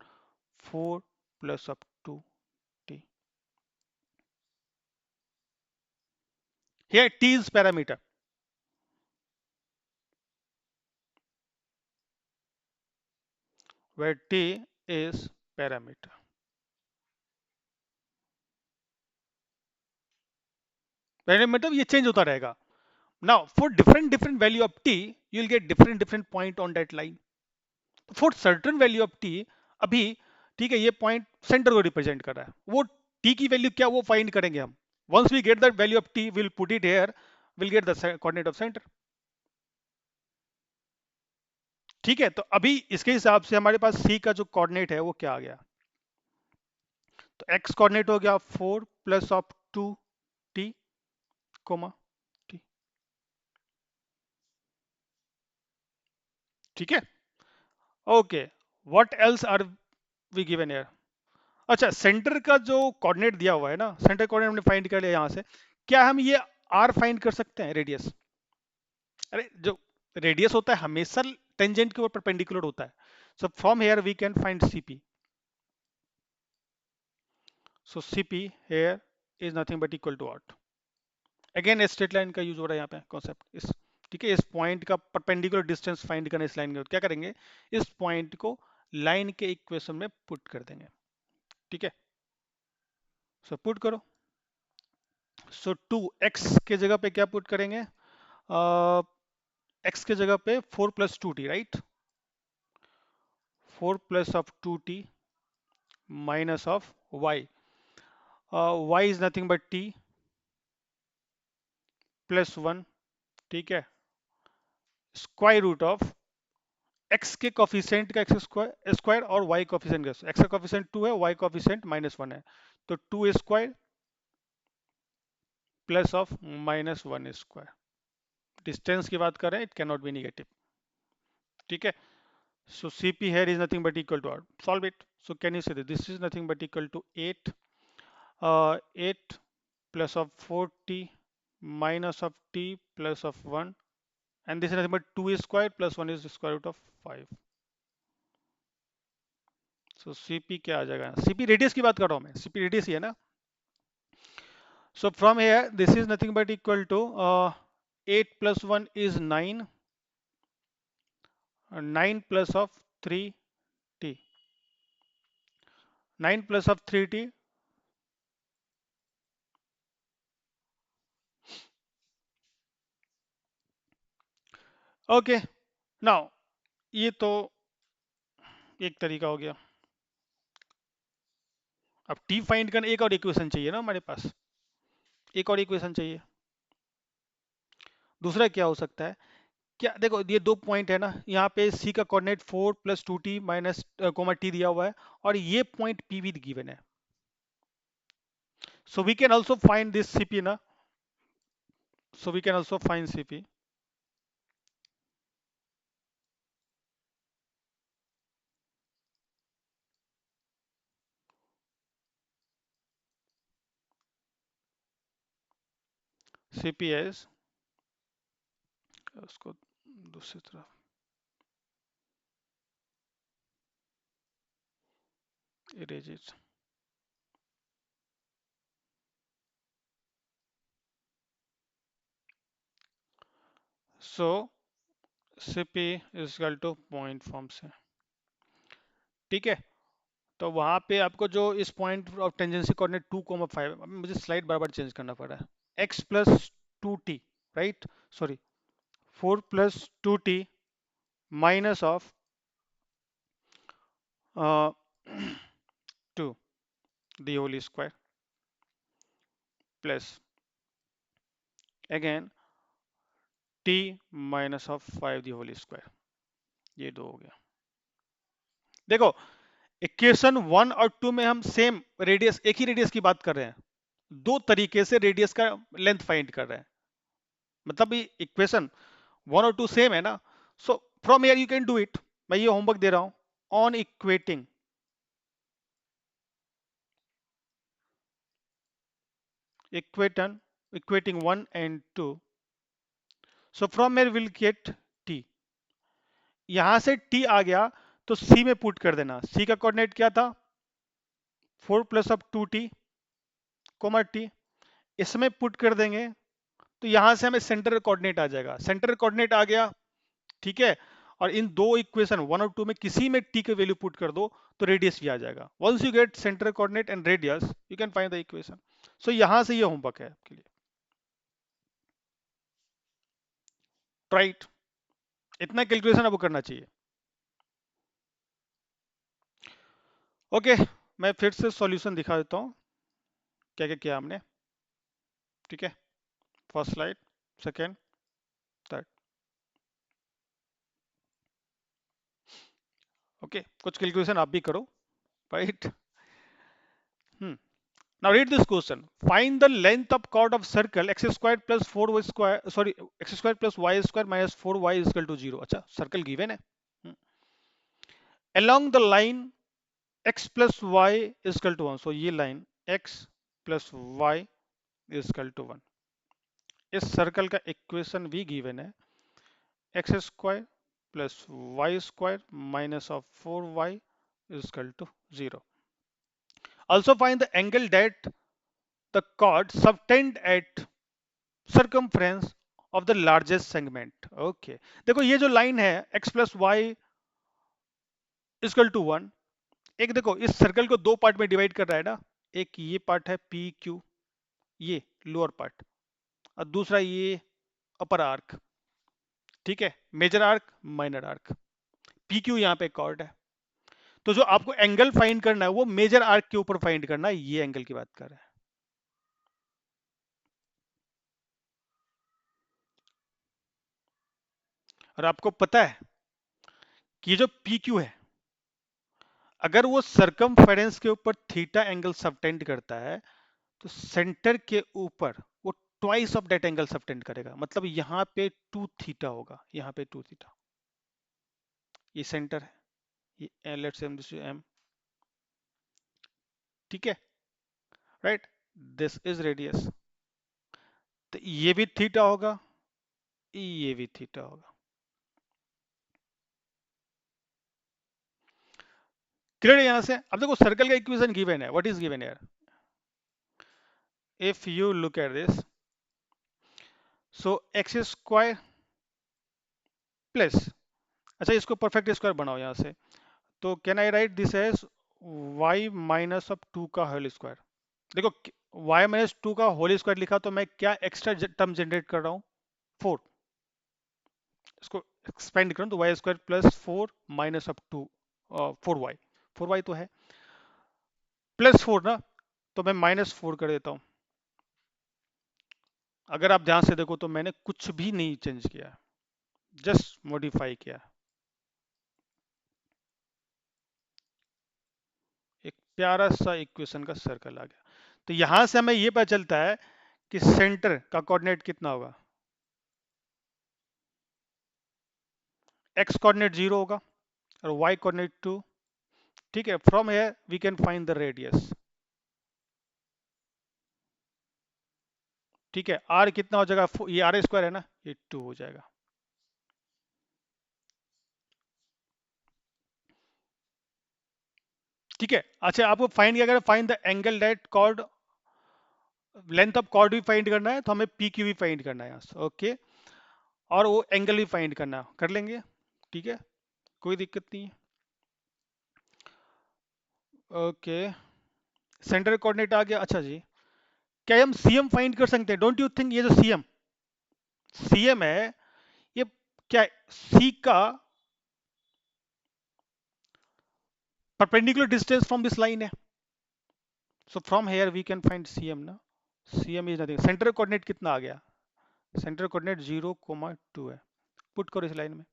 4 plus up to t. Here t is parameter, where t is parameter. मतलब ये change होता रहेगा। Now for different value of t, you'll get different point on that line. For certain value of t, अभी ठीक है, ये point centre को represent कर रहा है, वो t की वैल्यू क्या वो फाइंड करेंगे हम। Once we get the value of t, we'll put it here, we'll get the coordinate of center। ठीक है, तो अभी इसके हिसाब से हमारे पास c का जो कोऑर्डिनेट है वो क्या आ गया? तो x कोऑर्डिनेट हो गया 4 plus of 2t coma t। ठीक है, okay, what else are we given here? अच्छा, सेंटर का जो कोऑर्डिनेट दिया हुआ है ना, सेंटर कोऑर्डिनेट हमने फाइंड कर लिया यहाँ से। क्या हम ये r फाइंड कर सकते हैं, रेडियस? अरे जो रेडियस होता है हमेशा टेंजेंट के ऊपर परपेंडिकुलर होता है। So from here we can find cp। सो cp here is nothing but equal to what? Again straight line का यूज हो रहा है यहाँ पे कॉन्सेप्ट इस। ठीक है, इस पॉइंट का परपेंडिकुलर डिस्टेंस फाइंड करना इस लाइन का, क्या करेंगे, इस पॉइंट को लाइन के इक्वेशन में पुट कर देंगे। ठीक है, सो पुट करो। सो 2x के जगह पे क्या पुट करेंगे? x के जगह पे 4 plus 2t, right? 4 plus of 2t minus of y। y is nothing but t plus 1। ठीक है, स्क्वायर रूट ऑफ x के कोफिशिएंट का एक्स स्क्वायर स्क्वायर और y कोफिशिएंट का, x का कोफिशिएंट 2 है, y कोफिशिएंट -1 है, तो 2 square plus of -1 square. Distance की बात कर रहे हैं, it can not be negative. ठीक है, so cp here is nothing but equal to r, solve it। so can you say that this is nothing but equal to 8, 8 plus of 4t minus of t plus of 1, and this is nothing but 2 square plus 1 is the square root of 5। so cp क्या आ जाएगा? cp radius की बात कर रहा हूँ मैं, cp radius ही है ना। so from here this is nothing but equal to 8 plus 1 is 9, 9 plus of 3t, 9 plus of 3t। Okay, now ये तो एक तरीका हो गया। अब टी फाइंड करने एक और इक्वेशन चाहिए ना हमारे पास, एक और इक्वेशन चाहिए। दूसरा क्या हो सकता है? क्या देखो, ये दो पॉइंट है ना, यहाँ पे सी का coordinate 4 plus 2t minus comma t दिया हुआ है, और ये पॉइंट पी भी गिवन है। So we can also find this CP ना, so we can also find CP. CP as, उसको दूसरी तरफ erase it. So CP is equal to point form से ठीक है। तो वहां पे आपको जो इस पॉइंट ऑफ टेंजेंसी कोऑर्डिनेट 2,5, मुझे स्लाइड बार बार चेंज करना पड़ा है। X plus 2t, right, sorry, 4 + 2t minus of 2 the whole square plus again t minus of 5 the whole square। ये दो हो गया। देखो, इक्वेशन 1 और 2 में हम सेम रेडियस, एक ही रेडियस की बात कर रहे हैं, दो तरीके से रेडियस का लेंथ फाइंड कर रहे हैं। मतलब ये इक्वेशन 1 और 2 सेम है ना। So from here you can do it. मैं ये होमवर्क दे रहा हूं, on equation equating 1 and 2। So from here will get t। यहां से t आ गया तो c में पुट कर देना। c का कोऑर्डिनेट क्या था? 4 + 2t, t, इसमें पुट कर देंगे तो यहां से हमें सेंटर कोऑर्डिनेट आ जाएगा। सेंटर कोऑर्डिनेट आ गया, ठीक है। और इन दो इक्वेशन 1 और 2 में किसी में t की वैल्यू पुट कर दो तो रेडियस भी आ जाएगा। Once you get centre coordinate and radius you can find the equation. So यहां से ये होमवर्क है आपके लिए, राइट। इतना कैलकुलेशन आपको करना चाहिए। ओके, मैं फिर से सॉल्यूशन दिखा देता हूं क्या क्या किया हमने, ठीक है। First slide, second, third. Okay, कुछ कैलकुलेशन आप भी करो, right. Now read this question. Find the length of chord of circle x squared plus 4y square, sorry, x squared plus y square minus 4y is equal to 0। अच्छा, circle given है। Along the line x plus y is equal to 1। So ये line x plus y is equal to 1। इस circle का equation भी given है, x square plus y square minus of 4y is equal to 0। Also find the angle that the chord subtend at circumference of the largest segment. Okay, देखो ये जो line है x plus y equal to 1, एक देखो इस circle को दो part में डिवाइड कर रहा है ना। एक ये पार्ट है पी क्यू, ये लोअर पार्ट, और दूसरा ये अपर आर्क, ठीक है, major arc, minor arc. P Q यहाँ पे कॉर्ड है। तो जो आपको एंगल फाइंड करना है वो मेजर आर्क के ऊपर फाइंड करना है, ये एंगल की बात कर रहे हैं। और आपको पता है कि जो पी क्यू है, अगर वो सर्कमफेरेंस के ऊपर थीटा एंगल सबटेंड करता है तो सेंटर के ऊपर वो twice of that angle subtend करेगा। मतलब यहाँ पे 2 थीटा होगा, यहाँ पे 2 थीटा। ये सेंटर है, ये लेट्स से दिस एम, ठीक है, राइट। दिस इज रेडियस, तो ये भी थीटा होगा, ये भी थीटा होगा। क्लियर है यहां से? अब देखो सर्कल का इक्वेशन गिवन है, what is given here? If you look at this, so x square plus, अच्छा इसको परफेक्ट स्क्वायर बनाओ यहां से, तो can I write this as y minus of 2 का होल स्क्वायर। देखो y माइनस 2 का होल स्क्वायर लिखा तो मैं क्या एक्स्ट्रा टर्म जनरेट कर रहा हूँ? 4। इसको एक्सपेंड करूँ तो y square plus 4 minus of 2, 4y, 4y तो है, प्लस 4 ना, तो मैं -4 कर देता हूँ। अगर आप ध्यान से देखो तो मैंने कुछ भी नहीं चेंज किया, जस्ट मॉडिफाई किया। एक प्यारा सा इक्वेशन का सर्कल आ गया। तो यहां से हमें ये पता चलता है कि सेंटर का कोऑर्डिनेट कितना होगा, एक्स कोऑर्डिनेट 0 होगा और वाई कोऑर्डिनेट 2, ठीक है। From here we can find the radius, ठीक है। आर कितना हो जाएगा? ये आर स्क्वायर है ना, ये 2 हो जाएगा। ठीक है, अच्छा आपको फाइंड किया, अगर find the angle that chord, length of chord भी फाइंड करना है तो हमें पी क्यू भी फाइंड करना है यहाँ से, ओके। और वो एंगल भी फाइंड करना कर लेंगे, ठीक है, कोई दिक्कत नहीं है। ओके, सेंटर कोऑर्डिनेट आ गया। अच्छा जी, क्या हम सीएम फाइंड कर सकते हैं? डोंट यू थिंक ये जो सीएम सीएम है, ये क्या सी का perpendicular distance from this line है? So from here we can find CM ना। CM is nothing, centre coordinate कितना आ गया? सेंटर कोऑर्डिनेट 0,2 है। पुट करो इस लाइन में।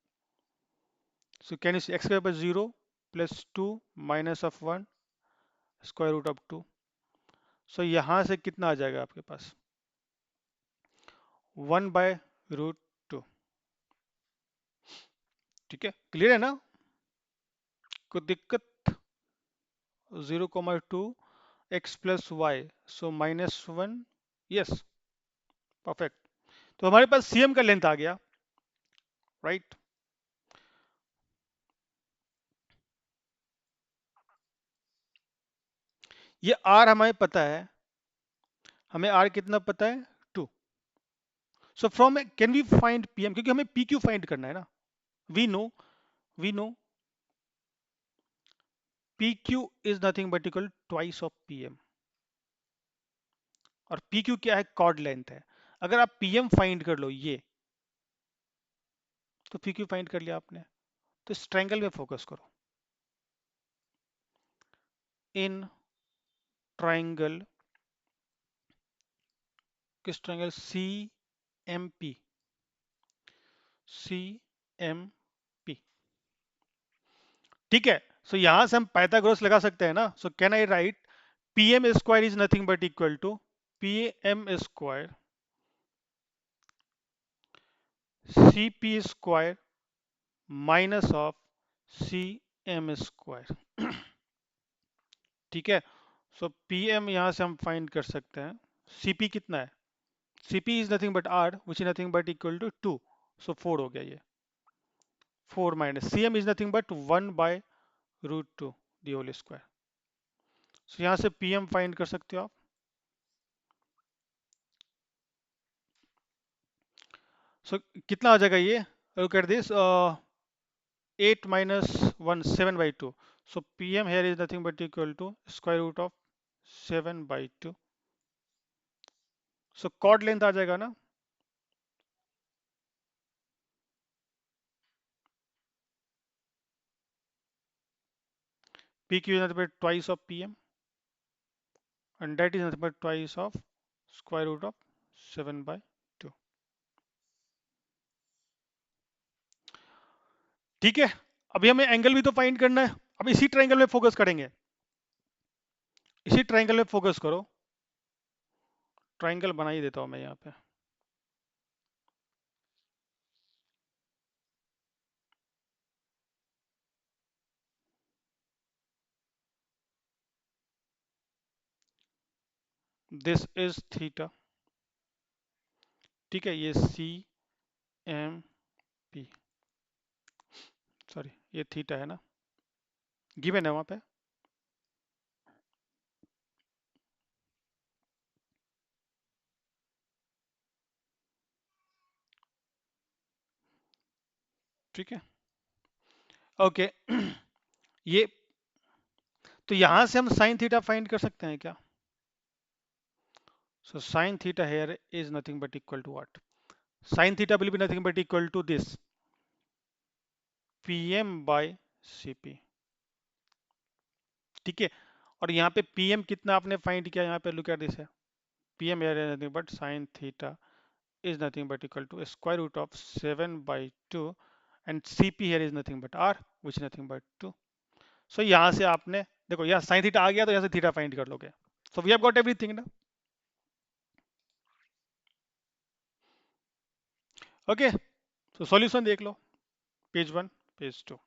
So can you see x के ऊपर 0 plus 2 minus of 1 square root of 2। So यहाँ से कितना आ जाएगा आपके पास? 1/√2। ठीक है, क्लियर है ना? कोई दिक्कत? 0,2 एक्स प्लस वाई, सो -1। Yes, perfect. तो हमारे पास सीएम का लेंथ आ गया, राइट? ये आर हमें पता है, हमें आर कितना पता है? 2। So from can we find PM, क्योंकि हमें पी क्यू फाइंड करना है ना। We know we know P Q is nothing but equal twice of PM. और पी क्यू क्या है? कॉर्ड लेंथ है। अगर आप पीएम फाइंड कर लो ये, तो पी क्यू फाइंड कर लिया आपने। तो इस ट्रायंगल में फोकस करो। इन ट्रायंगल, किस ट्रायंगल? C M P, C M P. ठीक है, सो यहां से हम पाइथागोरस लगा सकते हैं ना। So can I write P M square is nothing but equal to P M square C P square minus of C M square. ठीक है, सो पी एम यहां से हम फाइंड कर सकते हैं। सी पी कितना है? C P is nothing but are which is nothing but equal to 2। So 4 हो गया ये। 4 minus C M is nothing but 1/√2 the whole square. So यहां से पी एम फाइंड कर सकते हो आप। सो कितना आ जाएगा ये? Look at this, 8 minus 1, 7/2. So PM here is nothing but equal to square root of 7/2. So chord length आ जाएगा ना। PQ is nothing but twice of PM, and that is nothing but twice of square root of 7/2. ठीक है, अभी हमें angle भी तो find करना है। अब इसी ट्रायंगल में फोकस करेंगे। इसी ट्रायंगल में फोकस करो। ट्रायंगल बना ही देता हूं मैं यहाँ पे। This is theta. ठीक है, ये सी एम पी, सॉरी ये थीटा है ना, गिवन है वहां पे। ठीक है, ओके। ये तो यहां से हम साइन थीटा फाइंड कर सकते हैं क्या? So sine theta here is nothing but equal to what? Sine theta will be nothing but equal to this PM by CP. ठीक है, और यहाँ पे पीएम कितना आपने फाइंड किया? यहाँ पे लुक एट दिस है, PM here is nothing but sine theta is nothing but equal to square root of 7/2, and CP here is nothing but are which is nothing but 2। So यहाँ से आपने देखो, यहाँ sine theta आ गया तो यहाँ से थीटा फाइंड कर लोगे। So we have got everything ना। ओके, सो सॉल्यूशन देख लो, page 1, page 2,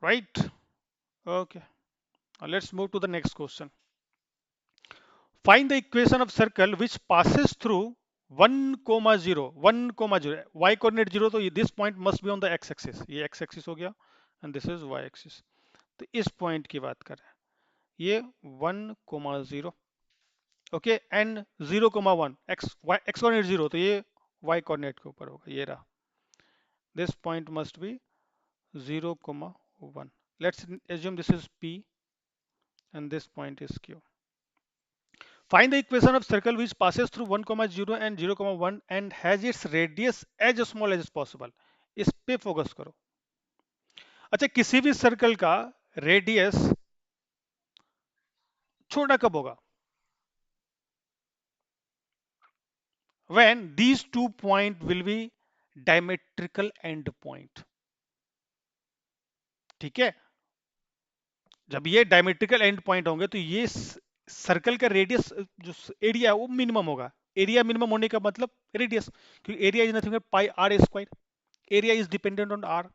right? Okay, let's move to the next question. Find the equation of circle which passes through 1, 0, 1, 0, y coordinate 0, तो this point must be on the x axis, ये x axis हो गया, and this is y axis। तो इस point की बात कर रहे हैं, ये 1, 0, ओके, एंड 0, 1, x coordinate 0, तो ये y coordinate के ऊपर होगा, ये रहा। This point must be 0, 1। Let's assume this is P and this point is Q. Find the equation of circle which passes through 1, 0 and 0, 1 and has its radius as small as possible. इस पे focus करो. अच्छा, किसी भी circle का radius छोटा कब होगा? When these two point will be diametrical end point. ठीक है, जब ये डायमेट्रिकल एंड पॉइंट होंगे तो ये सर्कल का रेडियस जो एरिया है वो मिनिमम होगा. एरिया मिनिमम होने का मतलब रेडियस, क्योंकि area is nothing but pi r square. Area is dependent on r.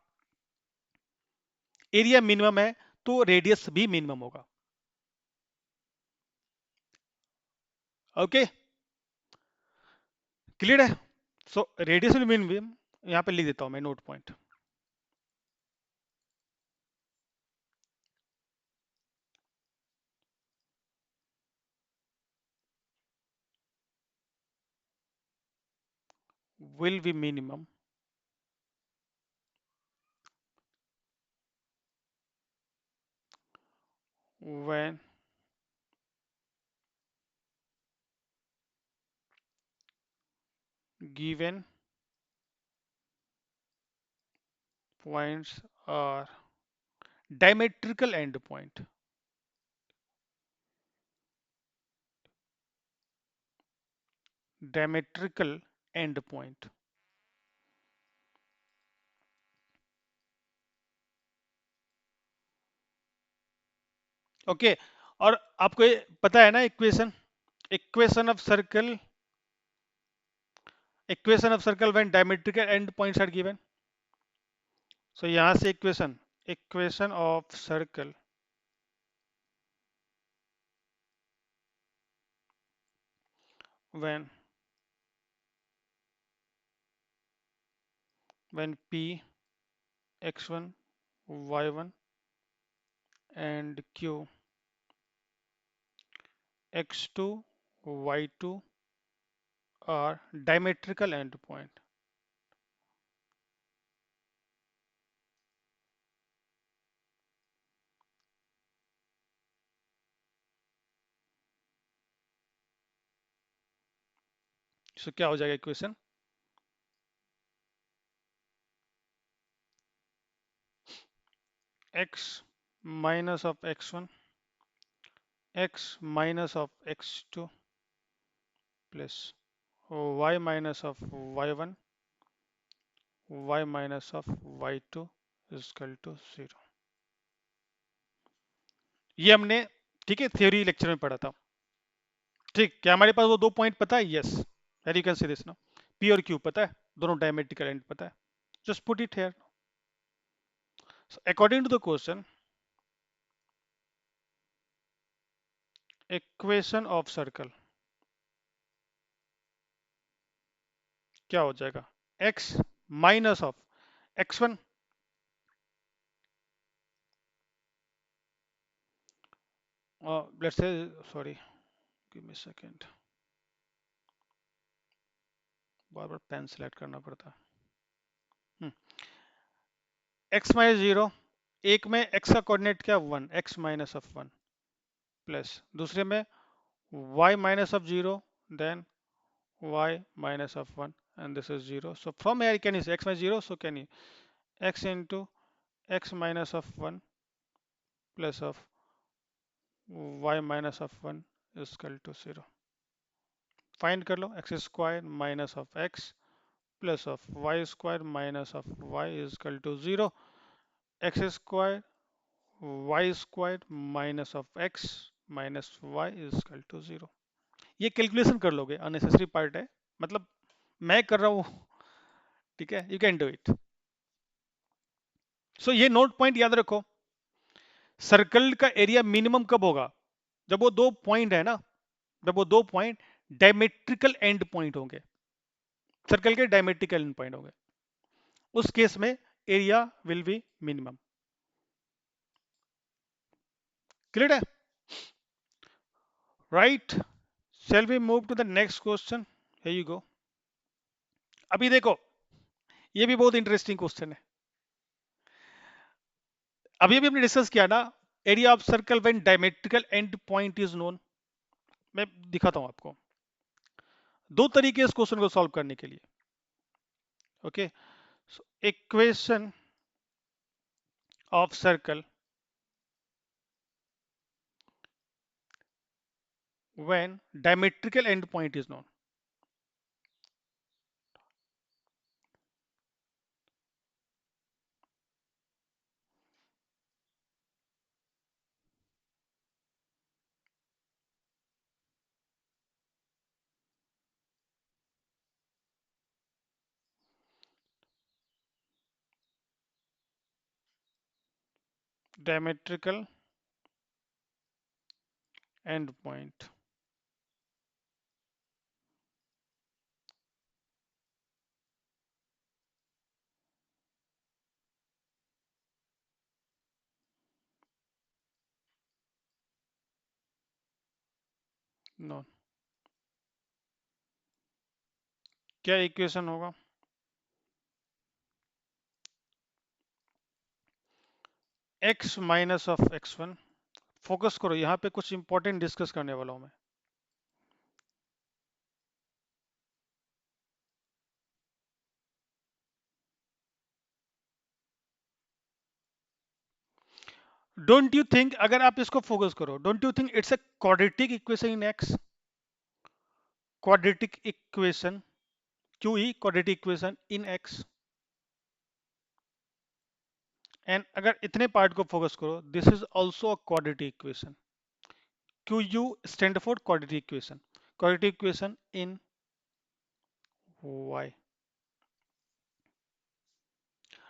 Area minimum है तो रेडियस भी मिनिमम होगा. ओके, क्लियर है? सो रेडियस विल मिनिमम, यहां पे लिख देता हूं मैं note point. will be minimum when given points are diametrical end point. Diametrical end point. Okay, और आपको ये पता है ना equation, equation of circle, equation of circle when diametrical end points are given. So यहां से equation, equation of circle when p x1 y1 and q x2 y2 are diametrical end point. सो क्या हो जाएगा equation? x minus of x1 x minus of x2 plus y minus of y1 y minus of y2 is equal to 0. ये हमने, ठीक है, theory lecture में पढ़ा था. ठीक, क्या हमारे पास वो दो पॉइंट पता है? Yes, you can see this ना. पी और क्यू पता है, दोनों डायमेट्रिकल एंड पता है. Just put it here. According to the question, equation of circle क्या हो जाएगा? x minus of x1 let's say, sorry give me second, बार बार पेन सेलेक्ट करना पड़ता है. x माइनस 0, एक में x का कोऑर्डिनेट क्या? 1, x माइनस ऑफ 1 प्लस दूसरे में y minus of 0 then y minus of 1 and this is 0. So from here can you say x minus 0, so can you x into x minus of 1 plus of y minus of 1 is equal to 0. Find कर लो, x square minus of x plus of y square minus of y is equal to 0. x square y square minus of x minus y is equal to 0. ये calculation कर लोगे, unnecessary part है, मतलब मैं कर रहा हूँ. ठीक है, यू कैन डू इट. सो ये नोट पॉइंट याद रखो. सर्कल का एरिया मिनिमम कब होगा? जब वो दो पॉइंट है ना, जब वो दो पॉइंट डायमेट्रिकल एंड पॉइंट होंगे, सर्कल के डायमेट्रिकल एंड पॉइंट होंगे, उस केस में area will be minimum. Clear है? Right, shall we move to the next question. Here you go. अभी देखो, ये भी बहुत इंटरेस्टिंग क्वेश्चन है. अभी अभी हमने डिस्कस किया ना, area of circle when diametrical end point is known. मैं दिखाता हूं आपको दो तरीके इस क्वेश्चन को सॉल्व करने के लिए। Okay, equation of circle when diametrical end point is known. Diametrical end point known. क्या इक्वेशन होगा? x minus of x1। Focus करो, यहाँ पे कुछ इंपॉर्टेंट डिस्कस करने वाला हूं मैं। डोंट यू थिंक, अगर आप इसको फोकस करो, don't you think it's a quadratic equation in x? Quadratic equation, Q E quadratic equation in x। And अगर इतने पार्ट को फोकस करो, this is also a quadratic equation. Q U stand for quadratic equation, quadratic equation in y।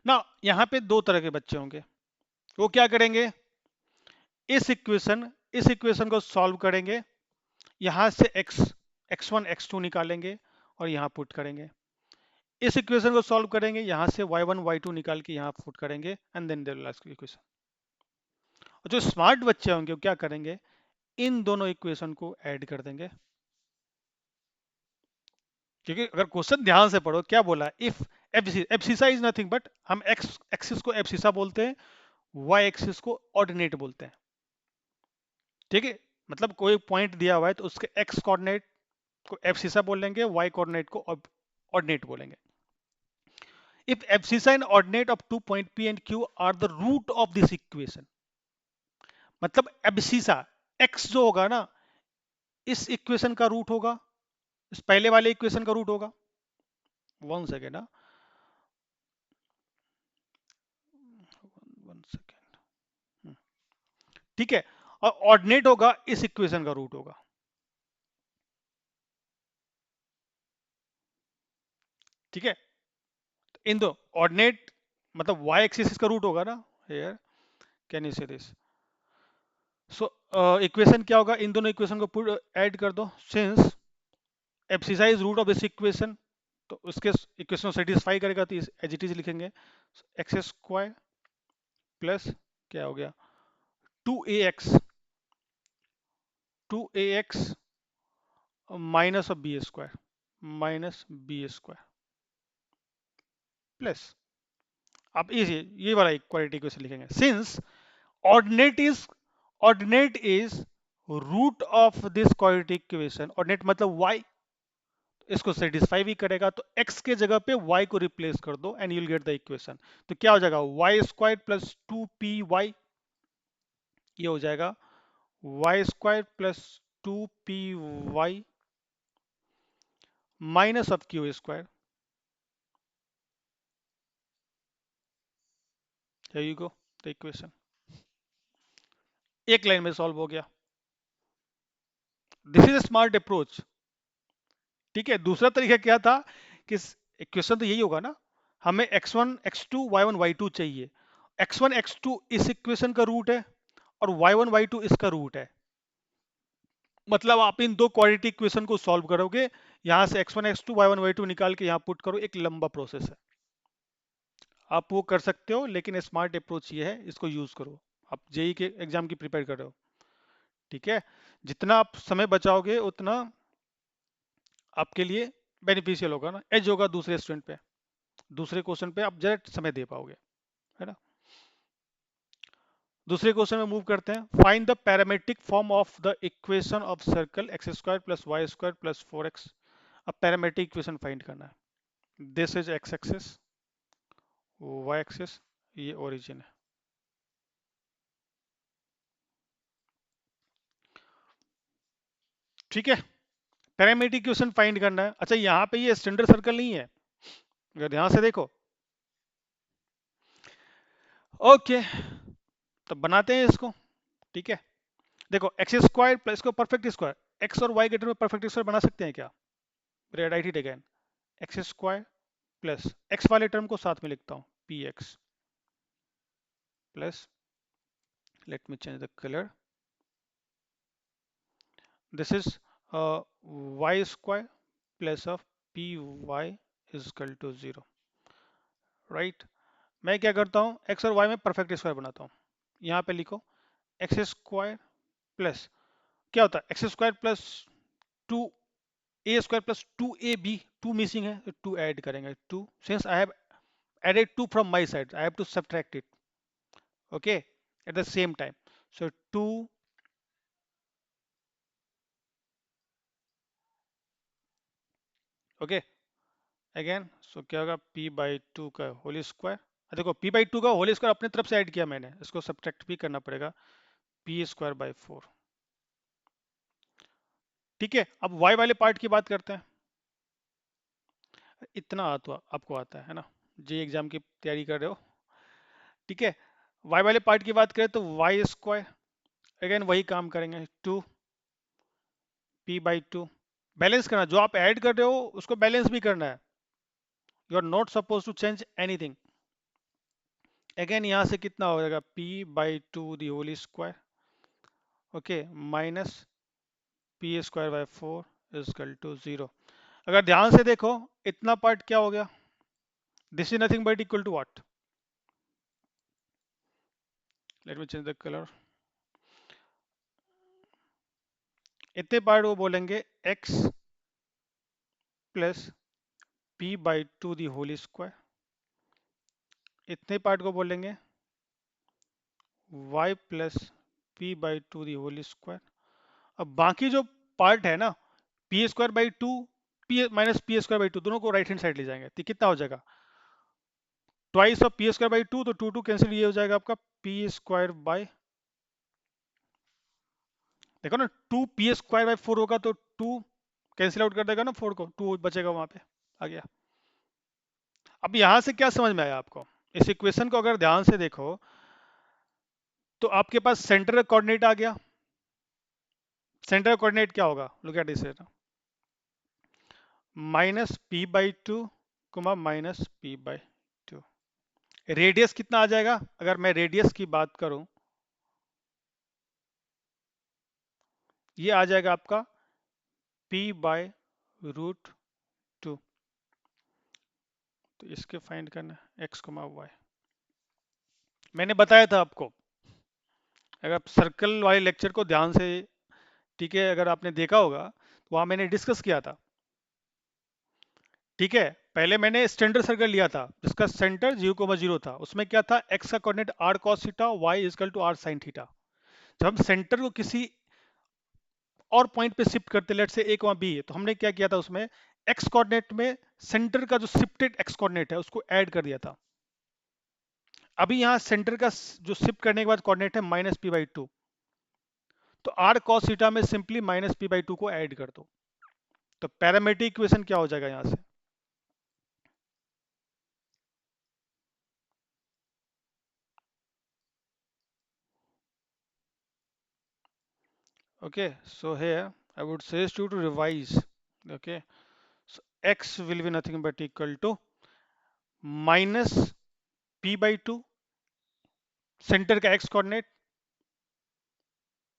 ना, यहाँ पे दो तरह के बच्चे होंगे। वो क्या करेंगे, इस इक्वेशन को सॉल्व करेंगे, यहां से x1 x2 निकालेंगे और यहां पुट करेंगे। इस इक्वेशन को सॉल्व करेंगे, यहां से y1 y2 निकाल के यहां पुट करेंगे, and then the last equation. और जो स्मार्ट बच्चे होंगे वो क्या करेंगे, इन दोनों इक्वेशन को ऐड कर देंगे। क्योंकि अगर क्वेश्चन ध्यान से पढ़ो, क्या बोला, if abscissa is nothing but, हम एक्स एक्सिस को एब्सिसा बोलते हैं, वाई एक्सिस को ऑर्डिनेट बोलते हैं। ठीक है, मतलब कोई पॉइंट दिया हुआ है तो उसके एक्स कोऑर्डिनेट को एब्सिसा बोलेंगे, वाई कोऑर्डिनेट को ऑर्डिनेट बोलेंगे। If abscissa and ordinate of two point P and Q are the root of this equation, मतलब abscissa x जो होगा ना, इस इक्वेशन का रूट होगा, इस पहले वाले इक्वेशन का रूट होगा। वन सेकेंड, वन सेकेंड, ठीक है। और ऑर्डिनेट होगा, इस इक्वेशन का रूट होगा। ठीक है, इन दो ऑर्डिनेट मतलब y एक्सिस का रूट होगा ना, here can you say this. So equation क्या होगा, इन दोनों इक्वेशन को पुट ऐड कर दो, since abscissa is root of this equation, तो उसके इक्वेशन को सेटिस्फाई करेगा, तो एज इट इज लिखेंगे, एक्स स्क्वायर प्लस क्या हो गया, two a x, two a x minus of b square, minus b square plus, अब ये वाला इक्वालिटी इक्वेशन लिखेंगे, since ordinate is ordinate is root of this quadratic equation, ordinate मतलब y, इसको satisfy भी करेगा, तो x के जगह पे y को रिप्लेस कर दो and you will get the equation. तो क्या हो जाएगा, y square plus two p y, ये हो जाएगा y square plus two p y minus of q square. Here you go, the equation एक लाइन में सॉल्व हो गया। This is a smart approach. ठीक है, दूसरा तरीका क्या था कि इक्वेशन तो यही होगा ना, हमें x1 x2 y1 y2 चाहिए, x1 x2 इस इक्वेशन का रूट है और y1 y2 इसका रूट है। मतलब आप इन दो क्वाड्रेटिक इक्वेशन को सॉल्व करोगे, यहां से x1 x2 y1 y2 निकाल के यहां पुट करो, एक लंबा प्रोसेस है। आप वो कर सकते हो, लेकिन स्मार्ट अप्रोच ये है, इसको यूज करो। आप जेई के एग्जाम की प्रिपेयर कर रहे हो, ठीक है, जितना आप समय बचाओगे उतना आपके लिए बेनिफिशियल होगा ना, एज होगा दूसरे स्टूडेंट पे, दूसरे क्वेश्चन पे आप ज्यादा समय दे पाओगे, है ना। दूसरे क्वेश्चन में मूव करते हैं। Find the parametric form of the equation of circle x square plus y square plus 4x। अब पैरामेट्रिक इक्वेशन फाइंड करना है। This is x axis, y axis, ये ओरिजिन है। ठीक है, पैरामेट्रिक इक्वेशन फाइंड करना है। अच्छा, यहाँ पे ये स्टैंडर्ड सर्कल नहीं है, अगर ध्यान से देखो। ओके, तो बनाते हैं इसको। ठीक है, देखो एक्स स्क्वायर प्लस इसको परफेक्ट स्क्वायर, एक्स और वाई के टर्म में परफेक्ट स्क्वायर बना सकते हैं क्या? Write it again, x square plus x वाले टर्म को साथ में लिखता हूँ, p x plus, let me change the colour, this is y square plus of p y is equal to 0। Right, मैं क्या करता हूँ, एक्स और वाई में परफेक्ट स्क्वायर बनाता हूँ। यहाँ पे लिखो एक्स स्क्वायर प्लस, क्या होता है x square plus 2 a square plus 2ab, 2 missing है तो 2 ऐड करेंगे, 2 since I have added 2 from my side, I have to subtract it, okay, at the same time. So 2, okay, again, so क्या होगा p by 2 का whole square. देखो p by 2 का whole square अपने तरफ से ऐड किया मैंने, इसको सब्ट्रैक्ट भी करना पड़ेगा, p स्क्वायर बाई 4। ठीक है, अब y वाले पार्ट की बात करते हैं। इतना तो आपको आता है ना, जे एग्जाम की तैयारी कर रहे हो। ठीक है, y वाले पार्ट की बात करें तो वाई स्क्वायर, अगेन वही काम करेंगे, 2 p बाई 2। बैलेंस करना, जो आप ऐड कर रहे हो उसको बैलेंस भी करना है, you are not suppose to change anything. Again यहाँ से कितना हो जाएगा, p by 2 the whole square, okay, minus p square by 4 is equal to 0। अगर ध्यान से देखो, इतना पार्ट क्या हो गया, this is nothing but equal to what, let me change the colour. इतने पार्ट वो बोलेंगे x plus p by 2 the whole square, इतने पार्ट को बोलेंगे y plus p by 2 the whole square. अब बाकी जो पार्ट है ना, p square by 2, p minus p square by 2, दोनों को राइट हैंड साइड ले जाएंगे तो कितना हो जाएगा, twice of P square by 2, तो 2 2 कैंसिल, ये हो जाएगा आपका पी स्क्वायर बाई, देखो ना 2 पी स्क्वायर बाई 4 होगा तो 2 कैंसिल आउट कर देगा ना 4 को, 2 बचेगा वहां पे, आ गया। अब यहां से क्या समझ में आया आपको, इस इक्वेशन को अगर ध्यान से देखो तो आपके पास सेंटर कोऑर्डिनेट आ गया। सेंटर कोऑर्डिनेट क्या होगा, look at this, minus P by 2 comma minus P by 2। Radius कितना आ जाएगा, अगर मैं रेडियस की बात करूं, ये आ जाएगा आपका p बाय रूट 2। तो इसके फाइंड करना x कोमा वाई, मैंने बताया था आपको, अगर आप सर्कल वाले लेक्चर को ध्यान से, ठीक है, अगर आपने देखा होगा तो वहां मैंने डिस्कस किया था। ठीक है, पहले मैंने स्टैंडर्ड सर्कल लिया था जिसका सेंटर 0,0 था, उसमें क्या था, x का coordinate r cos theta, y is equal to r sin theta. जब हम सेंटर को किसी और पॉइंट पे शिफ्ट करते, लेट से a बी है, तो हमने क्या किया था उसमें, x कोऑर्डिनेट में सेंटर का जो शिफ्टेड x कोऑर्डिनेट है उसको ऐड कर दिया था। अभी यहाँ सेंटर का जो शिफ्ट करने के बाद कोऑर्डिनेट है माइनस पी बाई 2, तो r cos थीटा में सिंपली माइनस पी बाई 2 को ऐड कर दो, तो पैरामेट्रिक इक्वेशन क्या हो जाएगा यहाँ से, okay, so here I would suggest you to revise, okay, so x will be nothing but equal to minus p by 2 centre का x coordinate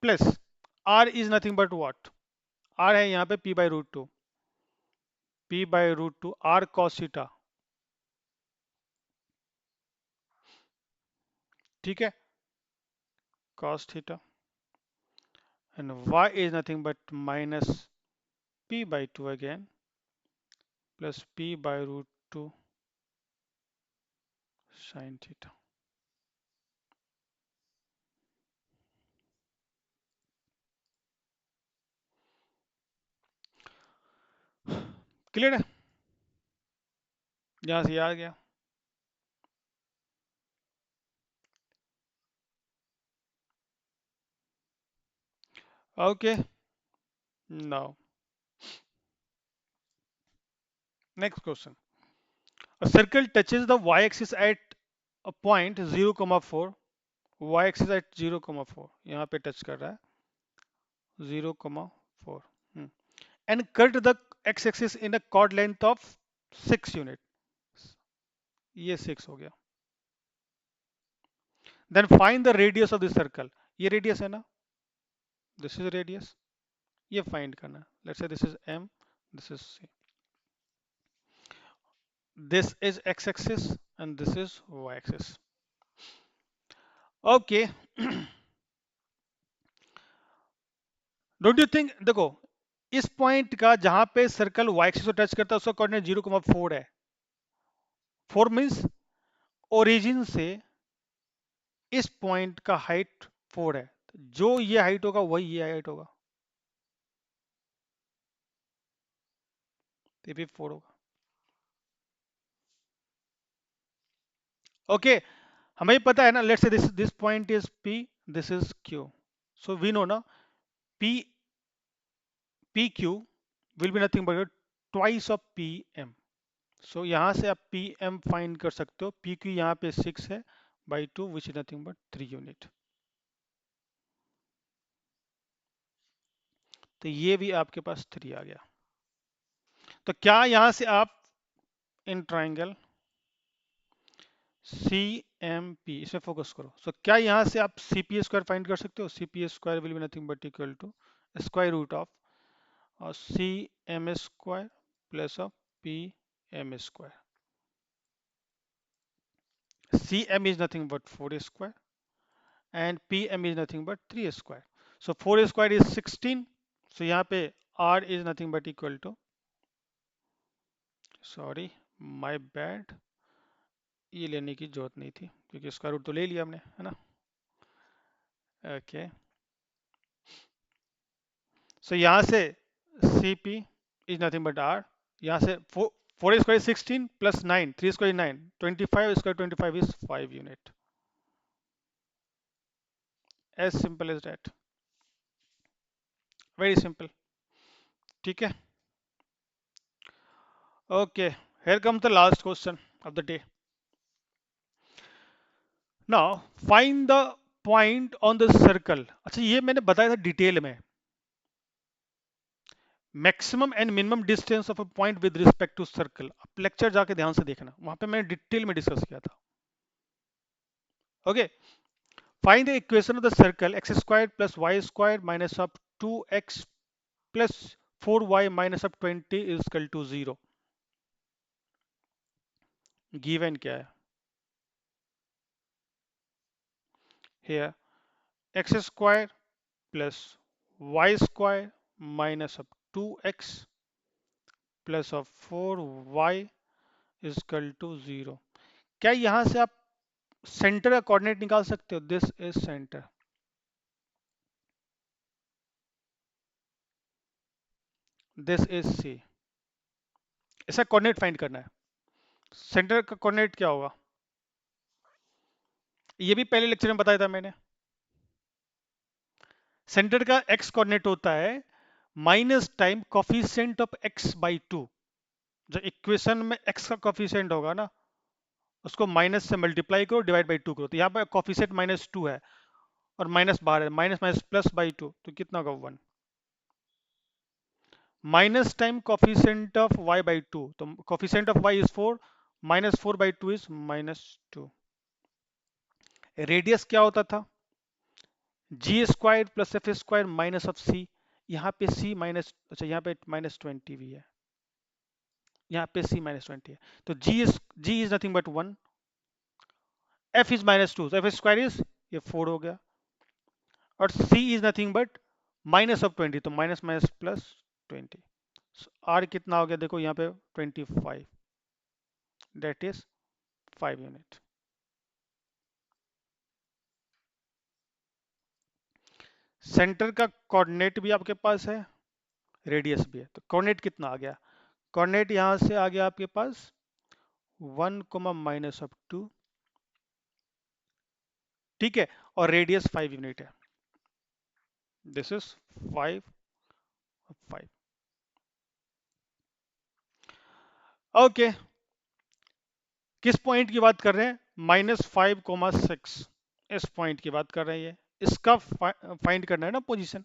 plus r is nothing but what, r है यहाँ पे p by root 2, p by root 2 r cos theta. ठीक है, cos theta, and y is nothing but minus p by 2 again plus p by root 2 sin theta। Clear है? यहाँ से ये आ गया। Okay, now next question. A circle touches the y-axis at a point 0, 4. Y-axis at 0, 4. यहाँ पे touch कर रहा है 0, 4. And cut the x-axis in a chord length of 6 unit. ये 6 हो गया. Then find the radius of the circle. ये radius है ना? This is radius. ये find करना. Let's say this is m, this is c. This is x-axis and this is y-axis. Okay. Don't you think, देखो इस point का जहां पे सर्कल वाई एक्सिस को टच करता है उसका कोऑर्डिनेट 0,4 है। 4 मींस ओरिजिन से इस पॉइंट का हाइट 4 है, जो ये हाइट होगा वही ये हाइट होगा, ये भी 4 होगा। ओके हमें पता है ना, let's say this point is P, this is Q, so we know ना P P Q will be nothing but twice of P M. So यहाँ से आप पी एम फाइंड कर सकते हो। पी क्यू यहाँ पे 6 है by 2 which is nothing but 3 unit. तो ये भी आपके पास 3 आ गया। तो क्या यहां से आप in triangle C M P इसमें फोकस करो, सो क्या यहां से आप सी पी स्क्वायर फाइंड कर सकते हो? C P square will be nothing but equal to square root of C M square plus of P M square. C M is nothing but 4 square and P M is nothing but 3 square. So 4 square is 16, so यहाँ पे r is nothing but equal to, sorry my bad, ये लेने की जरूरत नहीं थी क्योंकि square root तो ले लिया हमने, है ना? ओके सो यहाँ से C P is nothing but r, यहाँ से 4 square 16 plus 9, 3 square 9, 25 square 25 is 5 unit. As simple as that, very simple. ठीक है, okay here come the last question of the day. Now find the point on the circle. अच्छा ये मैंने बताया था detail में, maximum and minimum distance of a point with respect to circle. आप lecture जाके ध्यान से देखना, वहां पे मैंने डिटेल में डिस्कस किया था। Okay find the equation of the circle x squared plus y squared minus of 2x plus 4y minus of 20 is equal to 0। Given क्या है? here x squared plus y squared minus of 2x plus of 4y is equal to 0। क्या यहां से आप centre का coordinate निकाल सकते हो? This is centre, this is C. इसका कोऑर्डिनेट फाइंड करना है। सेंटर का कोऑर्डिनेट क्या होगा? ये भी पहले लेक्चर में बताया था मैंने। सेंटर का एक्स कोऑर्डिनेट होता है minus time coefficient of x by 2। जो इक्वेशन में एक्स का कॉफिशिएंट होगा ना, उसको माइनस से मल्टीप्लाई करो, डिवाइड बाई 2 करो। तो यहाँ पर कॉफिशिएंट -2 है और माइनस बाहर है, माइनस माइनस प्लस बाई 2, तो कितना होगा 1। Minus time coefficient of y by 2, तो coefficient of y is 4, -4 by 2 is -2। Radius क्या होता था? G square plus F square minus of C. यहाँ पे सी माइनस, अच्छा यहाँ पे -20 भी है, यहाँ पे सी -20 है। तो G is nothing but 1, F is -2, तो एफ स्क्वायर इज ये 4 हो गया, और C is nothing but minus of 20, तो माइनस माइनस प्लस 20। आर कितना हो गया देखो यहाँ पे 25, दैट इज 5 यूनिट। सेंटर का कोऑर्डिनेट भी आपके पास है, रेडियस भी है, तो कोऑर्डिनेट कितना आ गया? कोऑर्डिनेट यहां से आ गया आपके पास 1, -2, ठीक है, और रेडियस 5 यूनिट है। This is 5, 5। ओके, किस पॉइंट की बात कर रहे हैं? -5, 6, इस पॉइंट की बात कर रहे हैं ये। इसका फाइंड करना है ना position.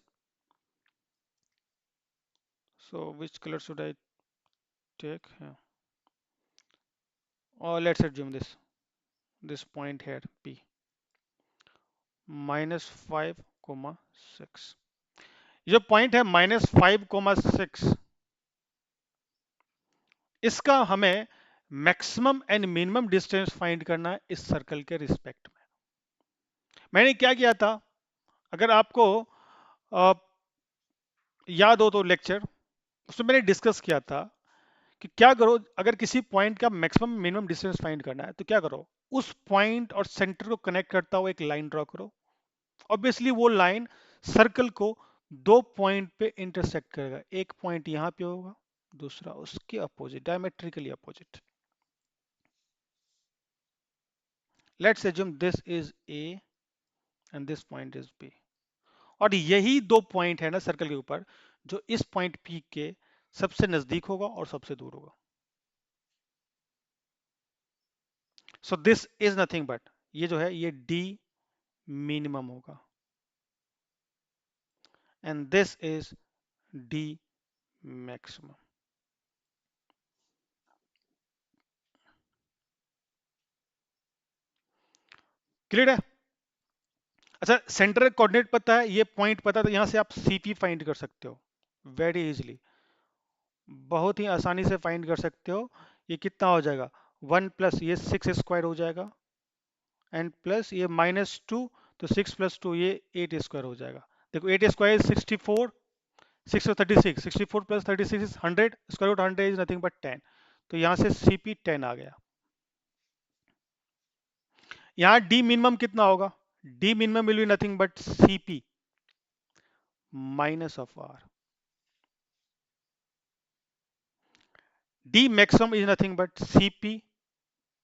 So which colour should I take? और let's assume this point here P, -5, 6। ये पॉइंट है -5, 6, इसका हमें maximum and minimum distance find करना है इस सर्कल के रिस्पेक्ट में। मैंने क्या किया था, अगर आपको अ, याद हो तो लेक्चर, उसमें मैंने डिस्कस किया था कि क्या करो, अगर किसी पॉइंट का मैक्सिमम मिनिमम डिस्टेंस फाइंड करना है तो क्या करो, उस पॉइंट और सेंटर को कनेक्ट करता हुआ एक लाइन ड्रॉ करो। ऑब्वियसली वो लाइन सर्कल को दो पॉइंट पे इंटरसेक्ट करेगा, एक पॉइंट यहां पे होगा, दूसरा उसके opposite, diametrically opposite. Let's assume this is A and this point is B, और यही दो पॉइंट है ना सर्कल के ऊपर, जो इस पॉइंट पी के सबसे नजदीक होगा और सबसे दूर होगा। सो दिस इज नथिंग बट, ये जो है ये डी मिनिमम होगा, and this is D maximum. Clear है? अच्छा, सेंटर कोऑर्डिनेट पता है, ये पॉइंट पता है, तो यहां से आप सीपी फाइंड कर सकते हो वेरी इजीली, बहुत ही आसानी से फाइंड कर सकते हो। ये कितना हो जाएगा, 1 प्लस ये 6 स्क्वायर हो जाएगा, एंड प्लस ये -2, तो 6 + 2 ये 8 स्क्वायर हो जाएगा। देखो 8 square 64, 636, 64 + 36 is 100, square root 100 is nothing but 10। तो यहाँ से सीपी 10 आ गया। यहाँ डी मिनिमम कितना होगा? D minimum will be nothing but CP minus of r. D maximum is nothing but CP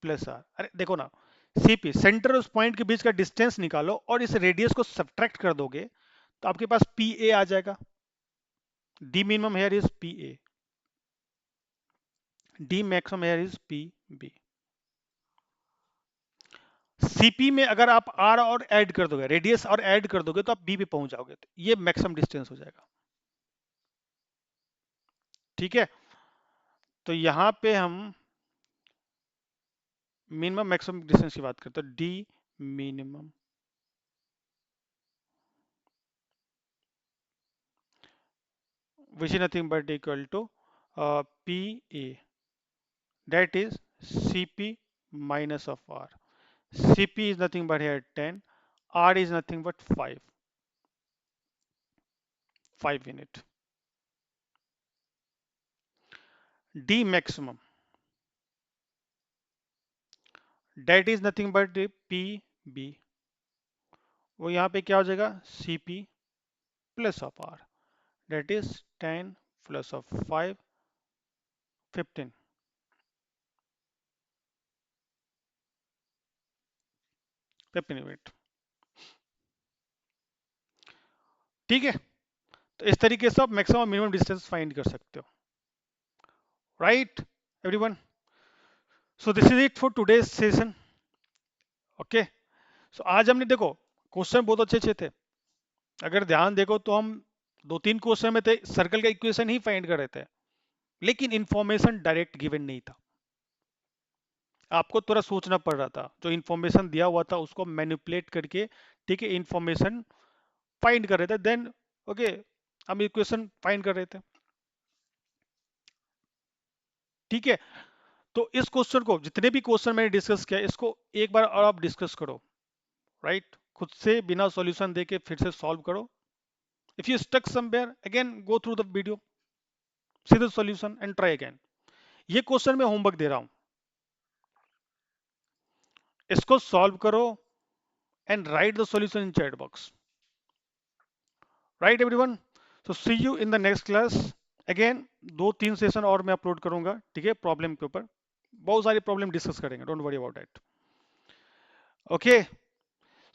plus r. अरे देखो ना, सीपी सेंटर उस पॉइंट के बीच का डिस्टेंस निकालो और इस रेडियस को सब्ट्रैक्ट कर दोगे तो आपके पास पी ए आ जाएगा। D minimum here is P A, D maximum here is P B. CP में अगर आप आर और ऐड कर दोगे, रेडियस और ऐड कर दोगे, तो आप बी पे पहुंच जाओगे, तो ये मैक्सिमम डिस्टेंस हो जाएगा। ठीक है, तो यहां पे हम मिनिमम मैक्सिमम डिस्टेंस की बात करते हैं, D minimum which is nothing but equal to PA, that is CP minus of R. CP is nothing but here 10, R is nothing but 5 unit. D maximum, that is nothing but PB, वो यहाँ पे क्या हो जाएगा, CP plus of R, that is 10 plus of 5, 15, 15 unit. ठीक है, तो इस तरीके से आप मैक्सिमम मिनिमम डिस्टेंस फाइंड कर सकते हो, right everyone? So this is it for today's session. Okay, so आज हमने देखो क्वेश्चन बहुत अच्छे अच्छे थे, अगर ध्यान देखो तो हम 2-3 क्वेश्चन में थे सर्कल का इक्वेशन ही फाइंड कर रहे थे, लेकिन इंफॉर्मेशन डायरेक्ट गिवन नहीं था, आपको थोड़ा सोचना पड़ रहा था, जो इंफॉर्मेशन दिया हुआ था उसको मैनिपुलेट करके, ठीक है, इंफॉर्मेशन फाइंड कर रहे थे, देन ओके हम इक्वेशन फाइंड कर रहे थे। ठीक है, तो इस क्वेश्चन को, जितने भी क्वेश्चन मैंने डिस्कस किया, इसको एक बार और आप डिस्कस करो, राइट? खुद से बिना सॉल्यूशन देके फिर से सॉल्व करो। If you stuck somewhere again go through the video, see the solution and try again. ये क्वेश्चन मैं होमवर्क दे रहा हूं, इसको सॉल्व करो and write the solution in chat box, right everyone? So see you in the next class. Again 2-3 session और मैं upload करूंगा, ठीक है, प्रॉब्लम के ऊपर बहुत सारी प्रॉब्लम डिस्कस करेंगे, don't worry about it. Okay,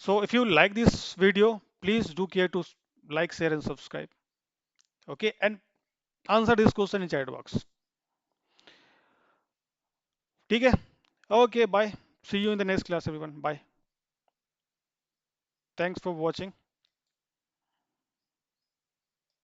so if you like this video, please do care to like, share and subscribe. Okay, and answer this question in chat box. ठीक है, okay bye, see you in the next class everyone, bye, thanks for watching.